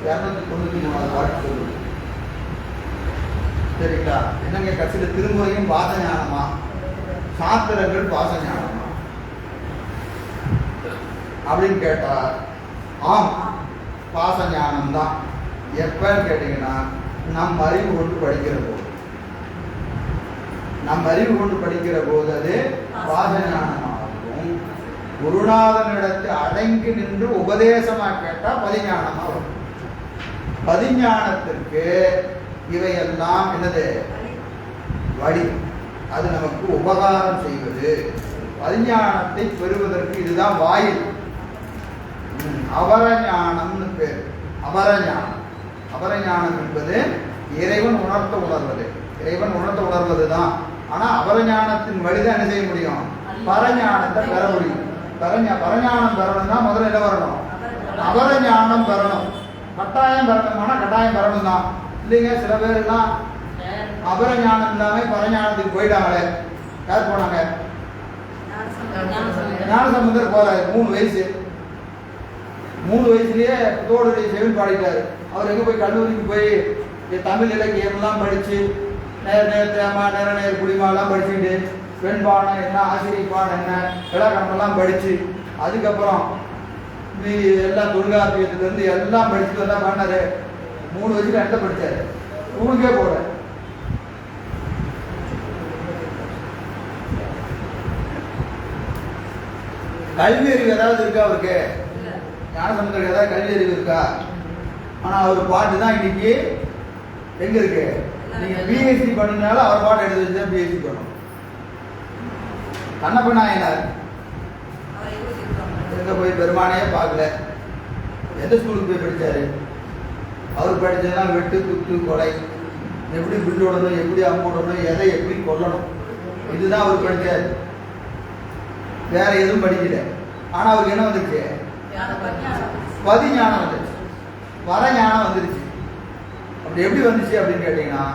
293வது பாட்டு சொல்லுது. சரிங்களா? என்னங்க கட்சியில் திருமுறையும் பாசஞானமா, சாத்திரங்கள் பாசஞானமா அப்படின்னு கேட்டா ஆம், பாசஞானம் தான். எப்பன்னு கேட்டீங்கன்னா நம் அறிவு கொண்டு படிக்கிற போது, நம் அறிவு கொண்டு படிக்கிற போது அது பாசஞானமாகும். குருநாதனிடத்தை அடங்கி நின்று உபதேசமா கேட்டா பதிஞானமா வரும். பதிஞானத்திற்கு இவையெல்லாம் என்னது? வழி. அது நமக்கு உபகாரம் செய்வது. பதிஞானத்தை பெறுவதற்கு இதுதான் வாயில். அபரஞானம்னு பேர். அபரஞானம். அபரஞானம் என்பது இறைவன் உணர்த்த உணர்வது. இறைவன் உணர்த்த உணர்வது தான். ஆனா அபரஞானத்தின் வழிதான் என்ன செய்ய முடியும்? பரஞானத்தை பெற முடியும். பரஞானம் பெறணும்னா முதல்ல என்ன வரணும்? அபரஞானம் பெறணும். கட்டாயம் பெறணும்னா கட்டாயம் பெறணும் தான். இல்லைங்க, சில பேர் எல்லாம் அபரஞானம் இல்லாம பரஞானத்துக்கு போயிட்டாங்களே. யார் போனாங்க? ஞானசம்பந்தர் போறாரு. 3 வயசு. 3 வயசுலயே தோடுடைய செவில் பாடிட்டாரு. அவர் எங்க போய் கல்லூரிக்கு போய் தமிழ் இலக்கியம்லாம் படிச்சு நேர குடிமாலாம் படிச்சுட்டு பெண்பானம் என்ன, ஆசிரியப்பான் என்ன, இலக்கணமெல்லாம் படிச்சு அதுக்கப்புறம் எல்லா தொல்காப்பியத்துல இருந்து எல்லாம் படிச்சுட்டு எல்லாம் பண்ணாரு. 3 வயசுல என்ன படிச்சாரு? ஊருக்கே போற. கல்வி அறிவு ஏதாவது இருக்கா அவருக்கு? ஞானசம்பந்தருக்கு ஏதாவது கல்வி அறிவு இருக்கா? ஆனா அவர் பாட்டு தான் இன்னைக்கு எங்க இருக்கு? நீங்க பிஎஸ்சி பண்ணினால அவர் பாட்டு எடுத்து வச்சுதான் பிஎஸ்சி பண்ணணும். கண்ணப்ப நாயனார் எங்க போய் பெருமானையே பார்க்கல. எந்த ஸ்கூலுக்கு போய் படிச்சாரு? அவர் படிச்சதுதான் வெட்டு, குத்து, கொலை, எப்படி பில் விடணும், எப்படி அம்பு விடணும், எதை எப்படி கொல்லணும், இதுதான் அவர் படிச்சாரு. வேற எதுவும் படிக்கல. ஆனா அவருக்கு என்ன வந்துருச்சு? பதிஞானம் வந்துருச்சு. வரஞானம் வந்துருச்சு. அப்படி எப்படி வந்துச்சு அப்படின்னு கேட்டீங்கன்னா,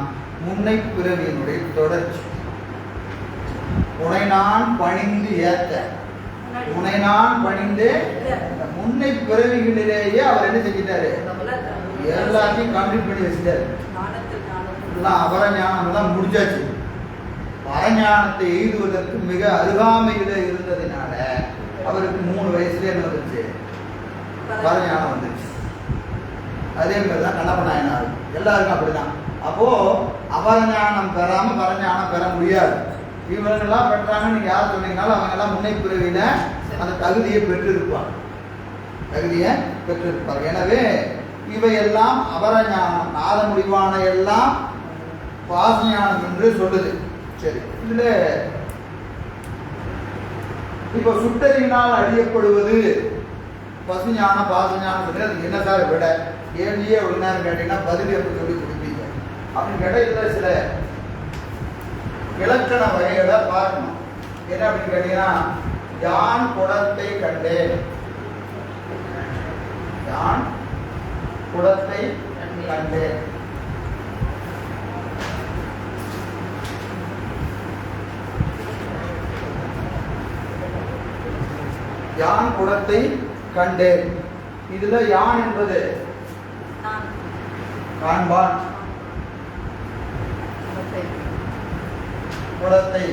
முன்னை பிறவியினுடைய தொடர்ச்சி. உனைநான் பணிந்து ஏத்த, உனைநான் பணிந்து முன்னை பிறவிகளிலேயே அவர் என்ன செஞ்சிட்டாரு? எல்லாத்தையும் கம்ப்ளீட் பண்ணி வச்சுட்டாரு. எல்லாம் அபரஞானம் எல்லாம் முடிஞ்சாச்சு. பரஞானத்தை எய்துவதற்கு மிக அருகாமையில இருந்ததுனால அவருக்கு 3 வயசுல என்ன வந்துச்சு? பரஞானம் வந்துச்சு. அதே மாதிரிதான் கண்ணப்ப நாயனார். எல்லாருக்கும் அப்படிதான். அப்போ அபரஞானம் பெறாம பரஞானம் பெற முடியாது. இவங்கெல்லாம் பெற்றாங்கன்னு நீங்க யார் சொன்னீங்கனாலும் அவங்க எல்லாம் முன்னை பிறவியில அந்த தகுதியை பெற்றிருப்பாங்க. தகுதியை பெற்றிருப்பாங்க. எனவே இவையெல்லாம் அபரஞானம். நாத முடிவான எல்லாம் பாசஞானம் என்று சொல்லுது. சரி, இதுல இப்ப சுட்டறிவினால் அறியப்படுவது பசுஞான பாசஞானம் சொல்லி அதுக்கு என்ன சார் விட கேள்வியே அப்படின்னாரு கேட்டீங்கன்னா பதில் எப்படி சொல்லி கொடுப்பீங்க அப்படின்னு கேட்டால் இதுல சில இலக்கண வகைகளை பார்க்கணும். என்ன அப்படின்னு கேட்டீங்கன்னா, யான் குடத்தை கண்டேன். யான் குடத்தை கண்டேன். யான் குடத்தை கண்டேன். இதுல யான் என்பது காண்பான். குடத்தை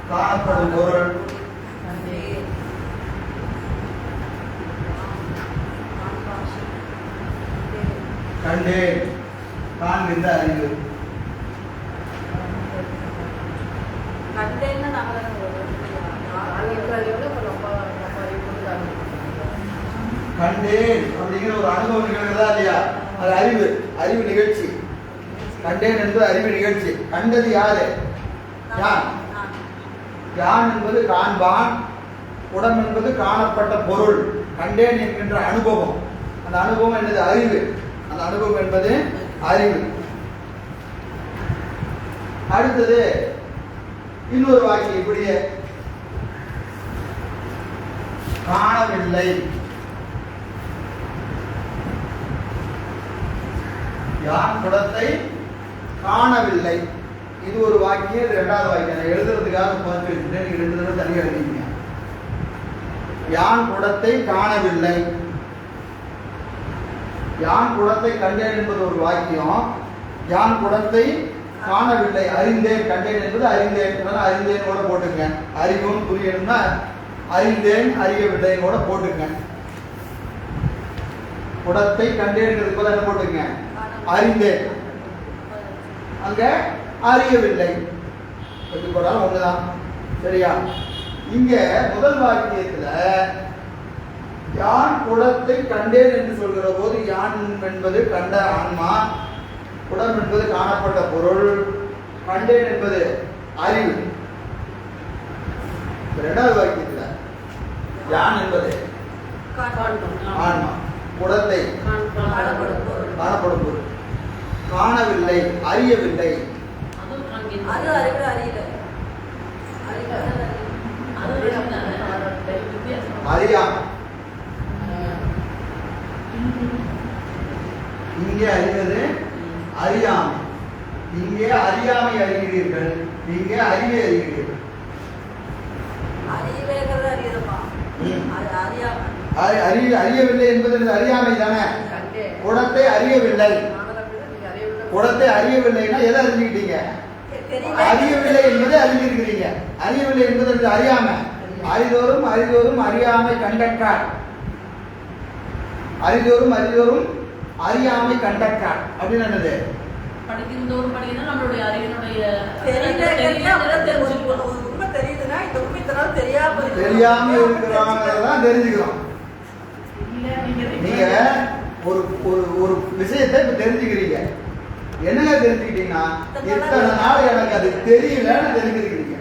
காணப்படும் பொருள். கண்டேன் காண்கின்ற அறிவு. கண்டேன் அப்படிங்கிற ஒரு அனுபவம் நிகழ்கிறதா இல்லையா? அது அறிவு. அறிவு நிகழ்ச்சி. கண்டேன் என்பது அறிவு நிகழ்ச்சி. கண்டது யாரு? யான். யான் என்பது காண்பான். குடம் என்பது காணப்பட்ட பொருள். கண்டேன் என்கின்ற அனுபவம். அந்த அனுபவம் என்பது அறிவு. அந்த அனுபவம் என்பது அறிவு. அடுத்தது இன்னொரு வாக்கியம் இப்படியே, காணவில்லை. யான் குடத்தை காணவில்லை. இது ஒரு வாக்கியம். இது 2வது வாக்கியம். நான் எழுதுறதுக்காக பார்த்து வச்சுட்டேன். நீங்க 2 தடவை தனியாக எழுதிங்க. யான் குடத்தை காணவில்லை. யான் குடத்தை கண்டேன் என்பது ஒரு வாக்கியம். யான் குடத்தை காணவில்லை. அறிந்தேன். கண்டேன் என்பது அறிந்தேன். அறிந்தேன் கூட போட்டுங்க. அறிவும் புரியணும்னா அறிந்தேன் அறியவில்லை கூட போட்டுங்க. குடத்தை கண்டேன் போல என்ன போட்டுங்க? அறிந்தேன். அங்க அறியவில்லை. எப்படி போறாலும் ஒண்ணுதான். சரியா? இங்க முதல் வாக்கியத்துல யான் குடத்தை கண்டேன் என்று சொல்கிற போது யான் என்பது கண்ட ஆன்மா, குடம் என்பது காணப்பட்ட பொருள், கண்டேன் என்பது அறிவு. இரண்டாவது வாக்கியத்தில் யான் என்பது ஆன்மா, குடத்தை காணப்படும் பொருள், காணவில்லை, அறியவில்லை. அது அறிவு அறியல அறியாமை. இங்கே அறிவது அறியாமை, இங்கே அறியாமை அறிகிறீர்கள், இங்கே அறிவை அறிகிறீர்கள். அறிவேங்கிறது அறியதமா அது அறியாம அறியவில்லை என்பது அறியாமை தானே. குடத்தை அறியவில்லை, குடத்தை அறியவில்லைன்னா எதை அறிஞ்சுக்கிட்டீங்க? அறியவில்லை என்பதை அறிஞ்சிருக்கிறீங்க. அறியவில்லை என்பது அறியாமை. அறிதோறும் அறிதோறும் அறியாமை கண்டற்றார், அறிதோறும் அறிதோறும் அறியாமை கண்டற்றார் அப்படின்னு என்னது? படிக்கும்போதும் படிக்கணும் நம்மளுடைய அறிவினுடைய உண்மை தெரியுதுன்னா இந்த உண்மை இதனால் தெரியாம இருக்கிறாங்கிறதான் தெரிஞ்சுக்கிறோம். நீங்க ஒரு ஒரு விஷயத்தை இப்ப தெரிஞ்சுக்கிறீங்க. என்னங்க தெரிஞ்சுக்கிட்டீங்கன்னா இத்தனை நாள் எனக்கு அது தெரியலன்னு தெரிஞ்சுக்கிறீங்க.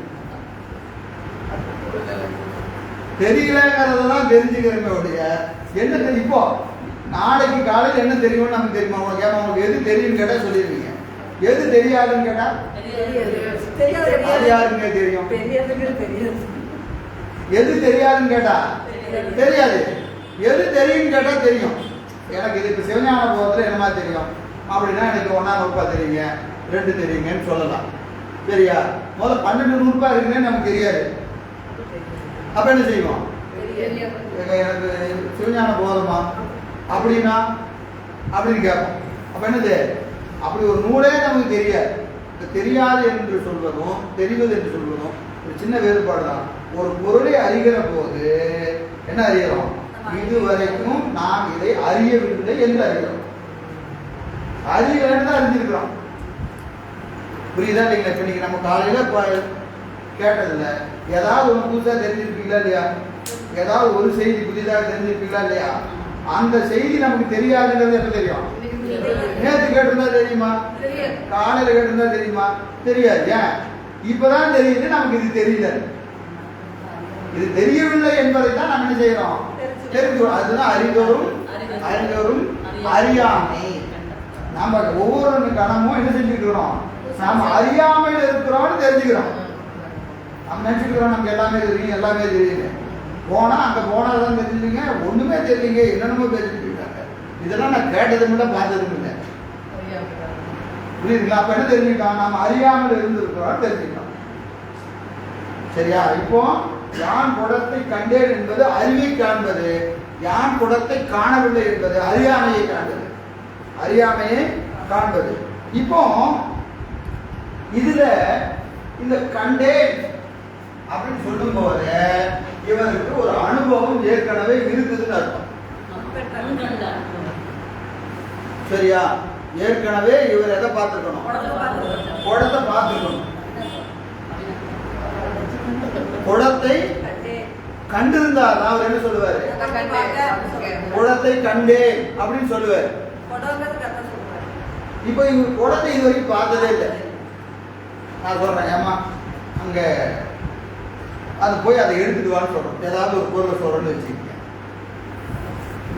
தெரியலங்கிறதான் தெரிஞ்சுக்கிறோமே ஒழிய என்ன தெரியும். இப்போ நாளைக்கு காலையில் என்ன தெரியும்னு நமக்கு தெரியுமா? உங்களுக்கு கேட்பா, உங்களுக்கு எது தெரியும்னு கேட்டா சொல்லிடுவீங்க. எது தெரியாதுன்னு கேட்டா அது யாருங்க தெரியும்? எது தெரியாதுன்னு கேட்டா தெரியாது. எது தெரியும்னு கேட்டா தெரியும். எனக்கு இது இப்ப சிவஞான போகத்துல என்னமா தெரியும் அப்படின்னா எனக்கு 1ஆம் வகுப்பா தெரியுங்க, 2 தெரியுங்கன்னு சொல்லலாம். சரியா? முதல்ல 12 நூறுபா இருக்குன்னு நமக்கு தெரியாது. அப்ப என்ன செய்வோம்? எனக்கு சிவஞான போதமா அப்படின்னா அப்படின்னு கேட்போம். அப்ப என்னது? அப்படி ஒரு நூலே நமக்கு தெரியாது. தெரியாது என்று சொல்வதும் தெரிவது என்று சொல்வதும் ஒரு சின்ன வேறுபாடு தான். ஒரு பொருளை அறிகிற போது என்ன அறிகிறோம்? இதுவரைக்கும் நாம் இதை அறியவில்லை என்று அறிகிறோம். அறிகிறேன்னு தான் அறிஞ்சிருக்கிறோம். புரியுதா இல்லைங்களா? இப்ப நீங்க நம்ம காலையில கேட்டதில்ல ஏதாவது ஒன்று புதுசாக தெரிஞ்சிருப்பீங்களா இல்லையா? ஏதாவது ஒரு செய்தி புதிதாக தெரிஞ்சிருப்பீங்களா இல்லையா? அந்த செய்தி நமக்கு தெரியாதுங்கிறது எப்ப தெரியும்? நேற்று கேட்டிருந்தா தெரியுமா? காலையில கேட்டிருந்தா தெரியுமா? தெரியாது. ஏன்? இப்பதான் தெரியுது. நமக்கு இது தெரியல, இது தெரியவில்லை என்பதை தான் நம்ம என்ன செய்யறோம்? தெரிஞ்சுக்கிறோம். அதுதான் அறிதோறும் அறிதோறும் அறியாமை. நம்ம ஒவ்வொரு கணமும் என்ன செஞ்சுக்கிறோம்? நாம அறியாமையில் இருக்கிறோம்னு தெரிஞ்சுக்கிறோம். நம்ம நினைச்சுக்கிறோம் நமக்கு எல்லாமே தெரியும், எல்லாமே தெரியுது. போனா அங்க போனாதான் தெரிஞ்சுங்க, ஒண்ணுமே தெரியலீங்க, என்னென்னமோ தெரிஞ்சுக்கிட்டாங்க. இதெல்லாம் நான் கேட்டதும் இல்லை, பார்த்ததும் இல்லை. புரியுதுங்களா? அப்ப என்ன தெரிஞ்சுக்கலாம்? நாம அறியாமல் இருந்திருக்கிறோம் தெரிஞ்சுக்கலாம். சரியா? இப்போ யான் குடத்தை கண்டேன் என்பது அறிவை காண்பது, யான் குடத்தை காணவில்லை என்பது அறியாமையை காண்பது, அறியாமையை காண்பது. இப்போ இதுல இந்த கண்டேன் அப்படின்னு சொல்லும் போது இவருக்கு ஒரு அனுபவம் ஏற்கனவே இருக்குதுன்னு அர்த்தம். சரியா? ஏற்கனவே இவர் எதை பார்த்துக்கணும்? குடத்தை பார்த்துக்கணும். குடத்தை கண்டிருந்தார் அவர் என்ன சொல்லுவாரு? குடத்தை கண்டேன் அப்படின்னு சொல்லுவாரு. இப்ப இவர் குடத்தை இது வரைக்கும் பார்த்ததே இல்லை. நான் சொல்றேன், ஏமா அங்க அது போய் அதை எடுத்துட்டு வான்னு சொல்றோம். ஏதாவது ஒரு பொருளை சொல்றேன்னு வச்சுக்கோங்க.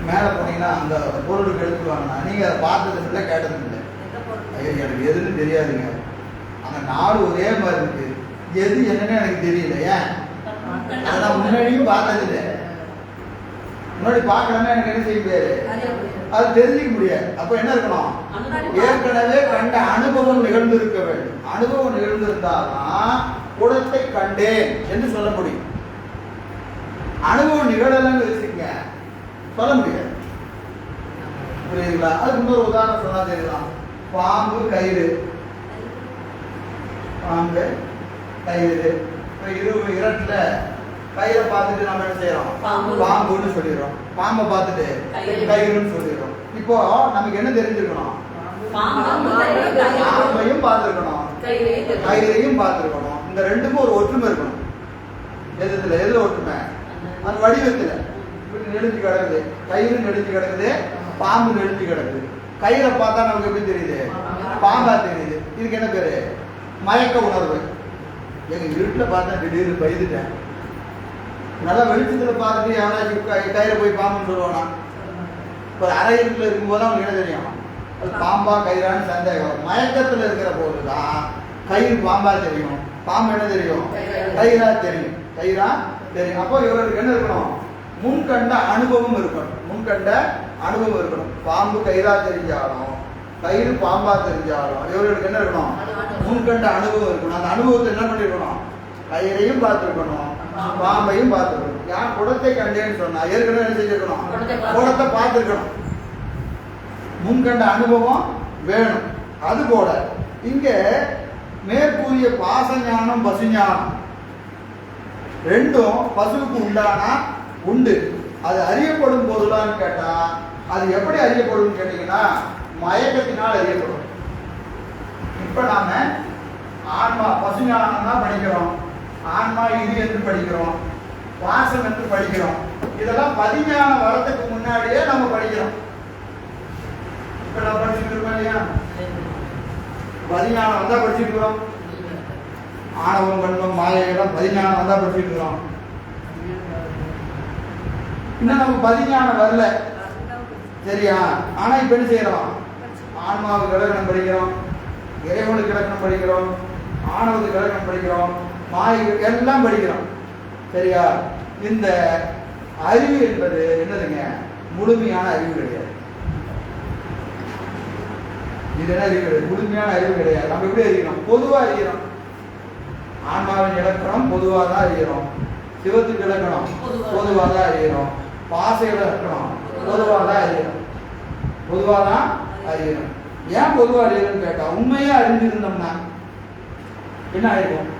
மேலே போனீங்கன்னா அந்த பொருளுக்கு எடுத்துட்டு வாங்கன்னா நீங்க அதை பார்த்ததும் இல்லை, கேட்டதும் இல்லை. ஐயோ எனக்கு எதுன்னு தெரியாதுங்க, அந்த நாடு ஒரே மாதிரி இருக்கு, எது என்னன்னு எனக்கு தெரியல. ஏன்? அதை நான் முன்னாடியும் பார்த்தது இல்லை. முன்னாடி பார்க்கலன்னா எனக்கு என்ன செய்ய முடியாது, அது தெரிஞ்சுக்க முடியாது. அப்ப என்ன இருக்கணும்? ஏற்கனவே கண்ட அனுபவம் நிகழ்ந்து இருக்க வேண்டும். அனுபவம் நிகழ்ந்திருந்தாதான் குடத்தை கண்டேன் என்று சொல்ல முடியும். அனுபவம் நிகழலன்னு வச்சுக்கங்க, சொல்ல முடியாது. புரியுதுங்களா? அதுக்கு இன்னொரு உதாரணம் சொன்னா தெரியலாம். பாம்பு கயிறு, பாம்பு கயிறு. இரட்டுல கயிறை பார்த்துட்டு நம்ம என்ன செய்யறோம்? பாம்புன்னு சொல்லிடுறோம். பாம்பை பார்த்துட்டு கயிறுன்னு சொல்லிடுறோம். இப்போ நமக்கு என்ன தெரிஞ்சிருக்கணும்? பாம்பையும் பார்த்துருக்கணும், கயிறையும் பார்த்துருக்கணும். இந்த ரெண்டுக்கும் ஒரு ஒற்றுமை இருக்கணும். எதுல ஒற்றுமை? அந்த வடிவத்துல. நெளிஞ்சு கிடக்குது, கயிறு நெளிஞ்சு கிடக்குது, பாம்பு நெளிஞ்சு கிடக்குது. கயிறை பார்த்தா நமக்கு எப்படி தெரியுது? பாம்பா தெரியுது. இதுக்கு என்ன பேரு? மயக்க உணர்வு. எங்க இருட்டில் பார்த்தா திடீர்னு பயந்துட்டேன். நல்லா வெளிச்சத்தில் பார்த்துட்டு எவனாச்சும் கயிறை போய் பாம்புன்னு சொல்லுவானா? இப்போ அரை இருட்டில் இருக்கும்போது அவனுக்கு என்ன தெரியும்? அது பாம்பா கயிறான்னு சந்தேகம். மயக்கத்தில் இருக்கிற போது தான் கயிறு பாம்பா தெரியும், பாம்பு என்ன தெரியும்? கயிறா தெரியும், கயிறா தெரியும். அப்போ இவருக்கு என்ன இருக்கணும்? முன்கண்ட அனுபவம் இருக்கணும். முன்கண்ட அனுபவம் இருக்கணும். பாம்பு கயிறா தெரிஞ்சாலும் கயிறு பாம்பா தெரிஞ்சாலும் இவர்களுக்கு என்ன இருக்கணும்? முன்கண்ட அனுபவம் இருக்கணும். அந்த அனுபவத்தை என்ன பண்ணிருக்கணும்? கயிறையும் பார்த்துருக்கணும், பாம்பையும் பார்த்துருக்கணும். யார் குடத்தை கண்டேன்னு சொன்னா ஏற்கனவே என்ன செஞ்சிருக்கணும்? குடத்தை பார்த்துருக்கணும். முன்கண்ட அனுபவம் வேணும். அது போல இங்க மேற்கூறிய பாச ஞானம் பசு ஞானம் ரெண்டும் பசுவுக்கு உண்டானா உண்டு. அது அறியப்படும் பொருளான்னு கேட்டா அது எப்படி அறியப்படும் கேட்டீங்கன்னா மயக்கத்தினால் அறியப்படும். இப்ப நாம ஆன்மா பசு ஞானம் தான் படிக்கிறோம், ஆன்மா இது என்று படிக்கிறோம், பாசம் என்று படிக்கிறோம். இதெல்லாம் பதிஞானம் வரதுக்கு முன்னாடியே நம்ம படிக்கிறோம். இப்ப நம்ம படிச்சுட்டு இருக்கோம் இல்லையா? பதிஞானம் வந்தா படிச்சுட்டு இருக்கிறோம். ஆணவம் கண்மம் மாயெல்லாம் பதிஞானம் வந்தா படிச்சுட்டு இருக்கிறோம். இன்னும் நமக்கு பதிஞானம் வரல, சரியா? ஆனா இப்ப என்ன செய்யறோம்? ஆன்மாவுக்கு இலக்கணம் படிக்கிறோம், இறைவனுக்கு இலக்கணம் படிக்கிறோம், ஆணவத்துக்கு இலக்கணம் படிக்கிறோம், மாயைக்கு எல்லாம் படிக்கிறோம், சரியா? இந்த அறிவு என்பது என்னதுங்க? முழுமையான அறிவு கிடையாது. இது என்ன அறிவு கிடையாது? முழுமையான அறிவு கிடையாது. நம்ம எப்படி அறிகிறோம்? பொதுவா அறிகிறோம். ஆன்மாவின் இலக்கணம் பொதுவாக தான் அறிகிறோம், சிவத்துக்கு இலக்கணம் பொதுவாக தான் அறிகிறோம், பாச இலக்கணம் பொதுவாக தான் அறிகிறோம், பொதுவாக தான் அறிகிறோம். ஏன் பொதுவாக அறிகிறோம்னு கேட்டா உண்மையா அறிஞ்சிருந்தோம்னா என்ன ஆயிருக்கும்?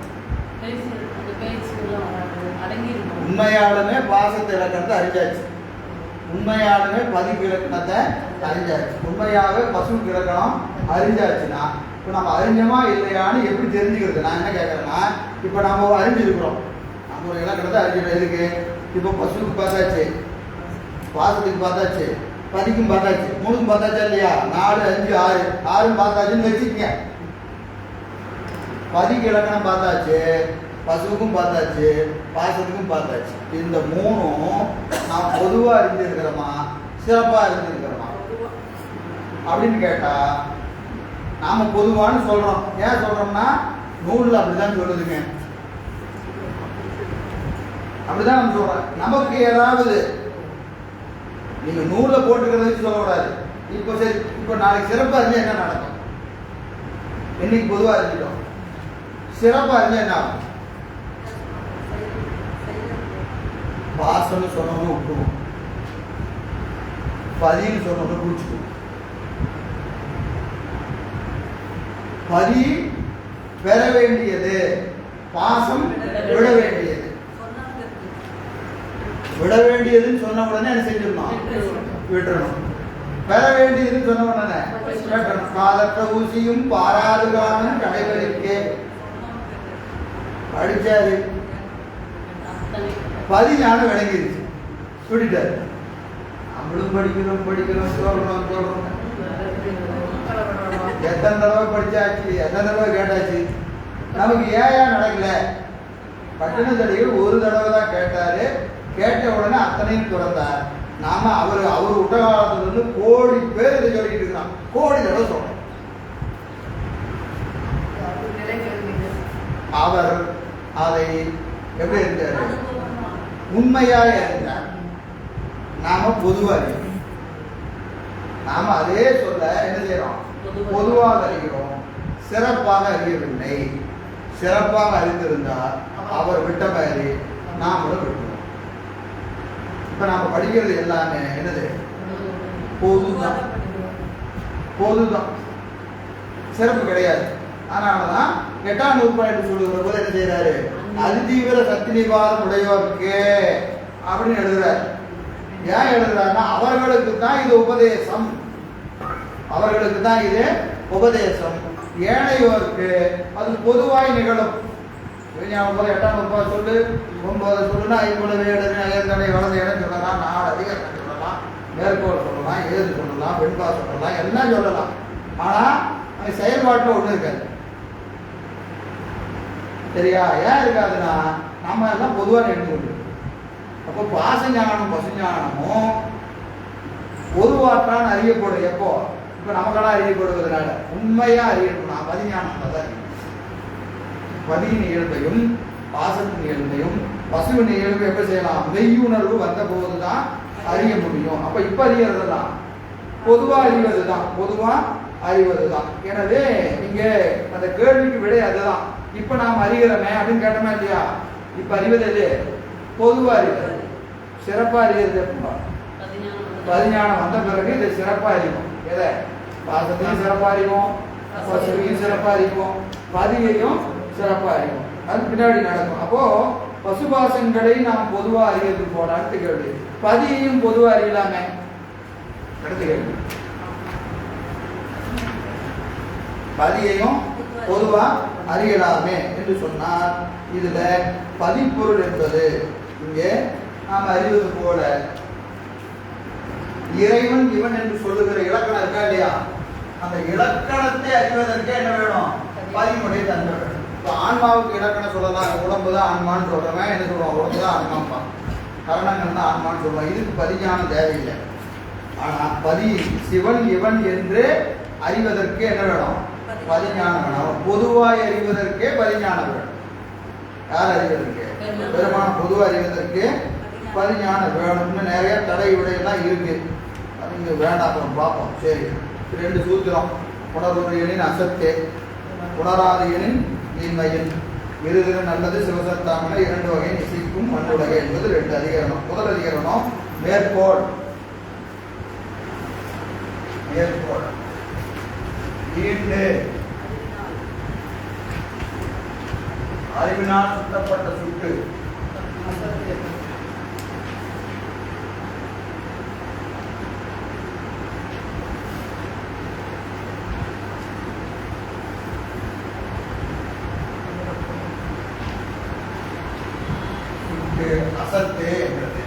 உண்மையாலுமே பாசத்தை இலக்கணத்தை அறிஞ்சாச்சு, உண்மையாலுமே பதிவு இலக்கணத்தை அறிஞ்சாச்சு, உண்மையாகவே பசுவுக்கு இலக்கணம் அறிஞ்சாச்சுன்னா இப்போ நம்ம அறிஞ்சமா இல்லையான்னு எப்படி தெரிஞ்சுக்கிறது? நான் என்ன கேட்கறேன்னா, இப்போ நம்ம அறிஞ்சிருக்கிறோம், நம்ம ஒரு இலக்கணத்தை அறிஞ்சிடும். எதுக்கு? இப்போ பசுவுக்கு பார்த்தாச்சு, பாசத்துக்கு பார்த்தாச்சு, பதிக்கும் பார்த்தாச்சு, மூணுக்கும் பார்த்தாச்சா இல்லையா? 4, 5, 6 6 பார்த்தாச்சுன்னு வச்சுக்கங்க. பதிக்கு இலக்கணம் பார்த்தாச்சு, பசுவுக்கும் பார்த்தாச்சு, பாசத்துக்கும் பார்த்தாச்சு. இந்த மூணும் நான் பொதுவாக அறிஞ்சிருக்கிறோமா சிறப்பாக அறிஞ்சிருக்கிறோமா அப்படின்னு கேட்டா நாம பொதுவான்னு சொல்றோம். ஏன் சொல்றோம்னா நூல்ல அப்படிதான் சொல்லுதுங்க, அப்படிதான் நம்ம சொல்றோம். நமக்கு ஏதாவது நீங்க நூல்ல போட்டுக்கிறதுக்கு சொல்லக்கூடாது. இப்போ சரி, இப்போ நாளைக்கு சிறப்பா இருந்தா என்ன நடக்கும்? இன்னைக்கு பொதுவா இருந்துட்டோம், சிறப்பா இருந்தா என்ன ஆகும்? பாசம்னு சொன்னவங்க விட்டுருவோம், பதின்னு சொன்னவங்க குடிச்சுக்குவோம். பதி பெற வேண்டியது, பாசம் விட வேண்டியது. விட வேண்டியதுன்னு சொன்ன உடனே என்ன செஞ்சிடணும்? விட்டுறணும். பெற வேண்டியதுன்னு சொன்ன உடனே விட்டுறணும். காலற்ற ஊசியும் பாராது காணும் கடைகளுக்கே படிச்சாரு, பதிஞானம் விளங்கிருச்சு, விட்டுட்டாரு. நம்மளும் படிக்கிறோம் படிக்கிறோம் சொல்றோம். எத்தனை தடவை படிச்சாச்சு, எத்தனை தடவை கேட்டாச்சு, நமக்கு ஏன் நடக்கல? பட்டினத்தடிகள் ஒரு தடவை தான் கேட்டாரு, கேட்ட உடனே அத்தனையும் துறந்தார். நாம அவர் விட்ட காலத்துல இருந்து கோடி பேர் இதை சொல்லிட்டு இருக்கிறான், கோடி தடவை சொல்றோம். அவர் அதை எப்படி இருந்தார்? உண்மையாக இருந்தார். நாம பொதுவாக இருக்கிறோம். நாம அதே சொல்ல என்ன செய்யறோம்? பொதுவாக அறிகிறோம், சிறப்பாக அறியவில்லை. சிறப்பாக அறிந்திருந்தால் அவர் விட்ட மாதிரி நாமளும் விட்டுறோம். இப்ப நாம படிக்கிறது எல்லாமே என்னது? பொதுதான், பொதுதான், சிறப்பு கிடையாது. அதனாலதான் 8ஆம் நூற்பாண்டு சொல்லுகிற போது என்ன செய்யறாரு? அதிதீவிர சக்தி நிவாதம் உடையோருக்கு அப்படின்னு எழுதுறாரு. ஏன் எழுதுறாருன்னா அவர்களுக்கு தான் இது உபதேசம், அவர்களுக்கு தான் இது உபதேசம். ஏனையோருக்கு அது பொதுவாய் நிகழும். சிவஞானம் போது 8ஆம் வகுப்பா சொல்லு, 9 சொல்லுன்னா 50 வேடு அயர்ந்தடை வலது இடம் சொல்லலாம், 4 அதிகாரம் சொல்லலாம், மேற்கோள் சொல்லலாம், ஏது சொல்லலாம், வெண்பா சொல்லலாம், எல்லாம் சொல்லலாம். ஆனால் அந்த செயல்பாட்டில் ஒன்றும் இருக்காது. சரியா? ஏன் இருக்காதுன்னா நம்ம எல்லாம் பொதுவாக எடுத்துக்கொண்டு அப்போ பாசஞானம் பசுஞானமும் பொதுவாற்றான் அறியப்படும். எப்போ? இப்போ நமக்கெல்லாம் அறியப்படுவதனால உண்மையாக அறியணும். பதிஞானம் தான் பதியின் இயல்பையும் பாசத்தின் இயல்பையும் பசுவின் இயல்பை எப்போ செய்யலாம்? மெய்யுணர்வு வந்த போது தான் அறிய முடியும். அப்போ இப்போ அறியறது தான் பொதுவாக அறிவது தான், பொதுவாக அறிவது தான். எனவே இங்கே அந்த கேள்விக்கு விடை அதுதான். இப்போ நாம் அறிகிறோமே அப்படின்னு கேட்டோமே இல்லையா? இப்போ அறிவது எது? பொதுவாக அறிவது. சிறப்பாக அறிவது எப்போ? பதிஞானம் வந்த பிறகு இதை சிறப்பாக அறிவோம். எதை? பாசத்தையும் சிறப்பாக அறிவோம், பசுவையும் சிறப்பாக அறிவோம், பதியையும் சிறப்பாக அறிவோம். அது பின்னாடி நடக்கும். அப்போ பசுபாசங்களை நாம் பொதுவாக அறியறது போடான்னு கேள்வி. பதியையும் பொதுவாக அறியலாமே? அடுத்த கேள்வி. பதியையும் பொதுவா அறியலாமே என்று சொன்னார். இதுல பதிப்பொருள் என்பது இங்கே நாம் அறிவது போல இறைவன் இவன் என்று சொல்லுகிற இலக்கணம் இருக்கா இல்லையா? அந்த இலக்கணத்தை அறிவதற்கு என்ன வேணும்? பதிமுறை தந்த வேணும். இப்போ ஆன்மாவுக்கு இலக்கணம் சொல்லலாம். உடம்பு தான் ஆன்மான்னு சொல்றவன் என்ன சொல்லுவான்? உடம்பு தான் ஆன்மாப்பா, கரணங்கள் தான் ஆன்மான்னு சொல்லுவான். இதுக்கு பதிஞானம் தேவையில்லை. ஆனா பதி சிவன் இவன் என்று அறிவதற்கு என்ன வேணும்? பதிஞானம் வேணும். பொதுவாய் அறிவதற்கே பதிஞானம் வேணும். யார் அறிவதற்கு? பெருமான பொதுவாக அறிவதற்கு பதிஞானம் வேணும். இன்னும் நிறைய தடை விடையெல்லாம் இருக்கு. அது இங்கே வேண்டாம், அப்புறம் பார்ப்போம். சரி, 2 சூத்திரம். உணர்வுரியனின் அசத்தே, உணராதியனின் இன்மையின், இருதிரு நல்லது சிவசத்தாமன 2 வகை இசைக்கும் மண்ணுலகை என்பது 2 அதிகரணம். முதல் அதிகரணம் மேற்கோள். மேற்கோள் ஈண்டு அறிவினால் சுட்டப்பட்ட சுட்டு அசத்தே என்றது.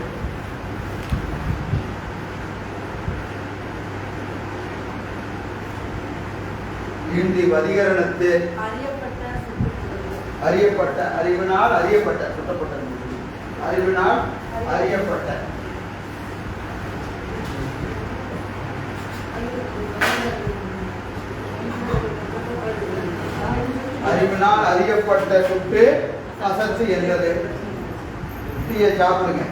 இந்தி வதிகரணத்து அறியப்பட்ட அறிவினால் அறியப்பட்ட சுட்டப்பட்ட அறிவினால் அறியப்பட்ட அறிவினால் அறியப்பட்ட சுட்டு அசத்து என்றது. டீயை சாப்பிடுங்க.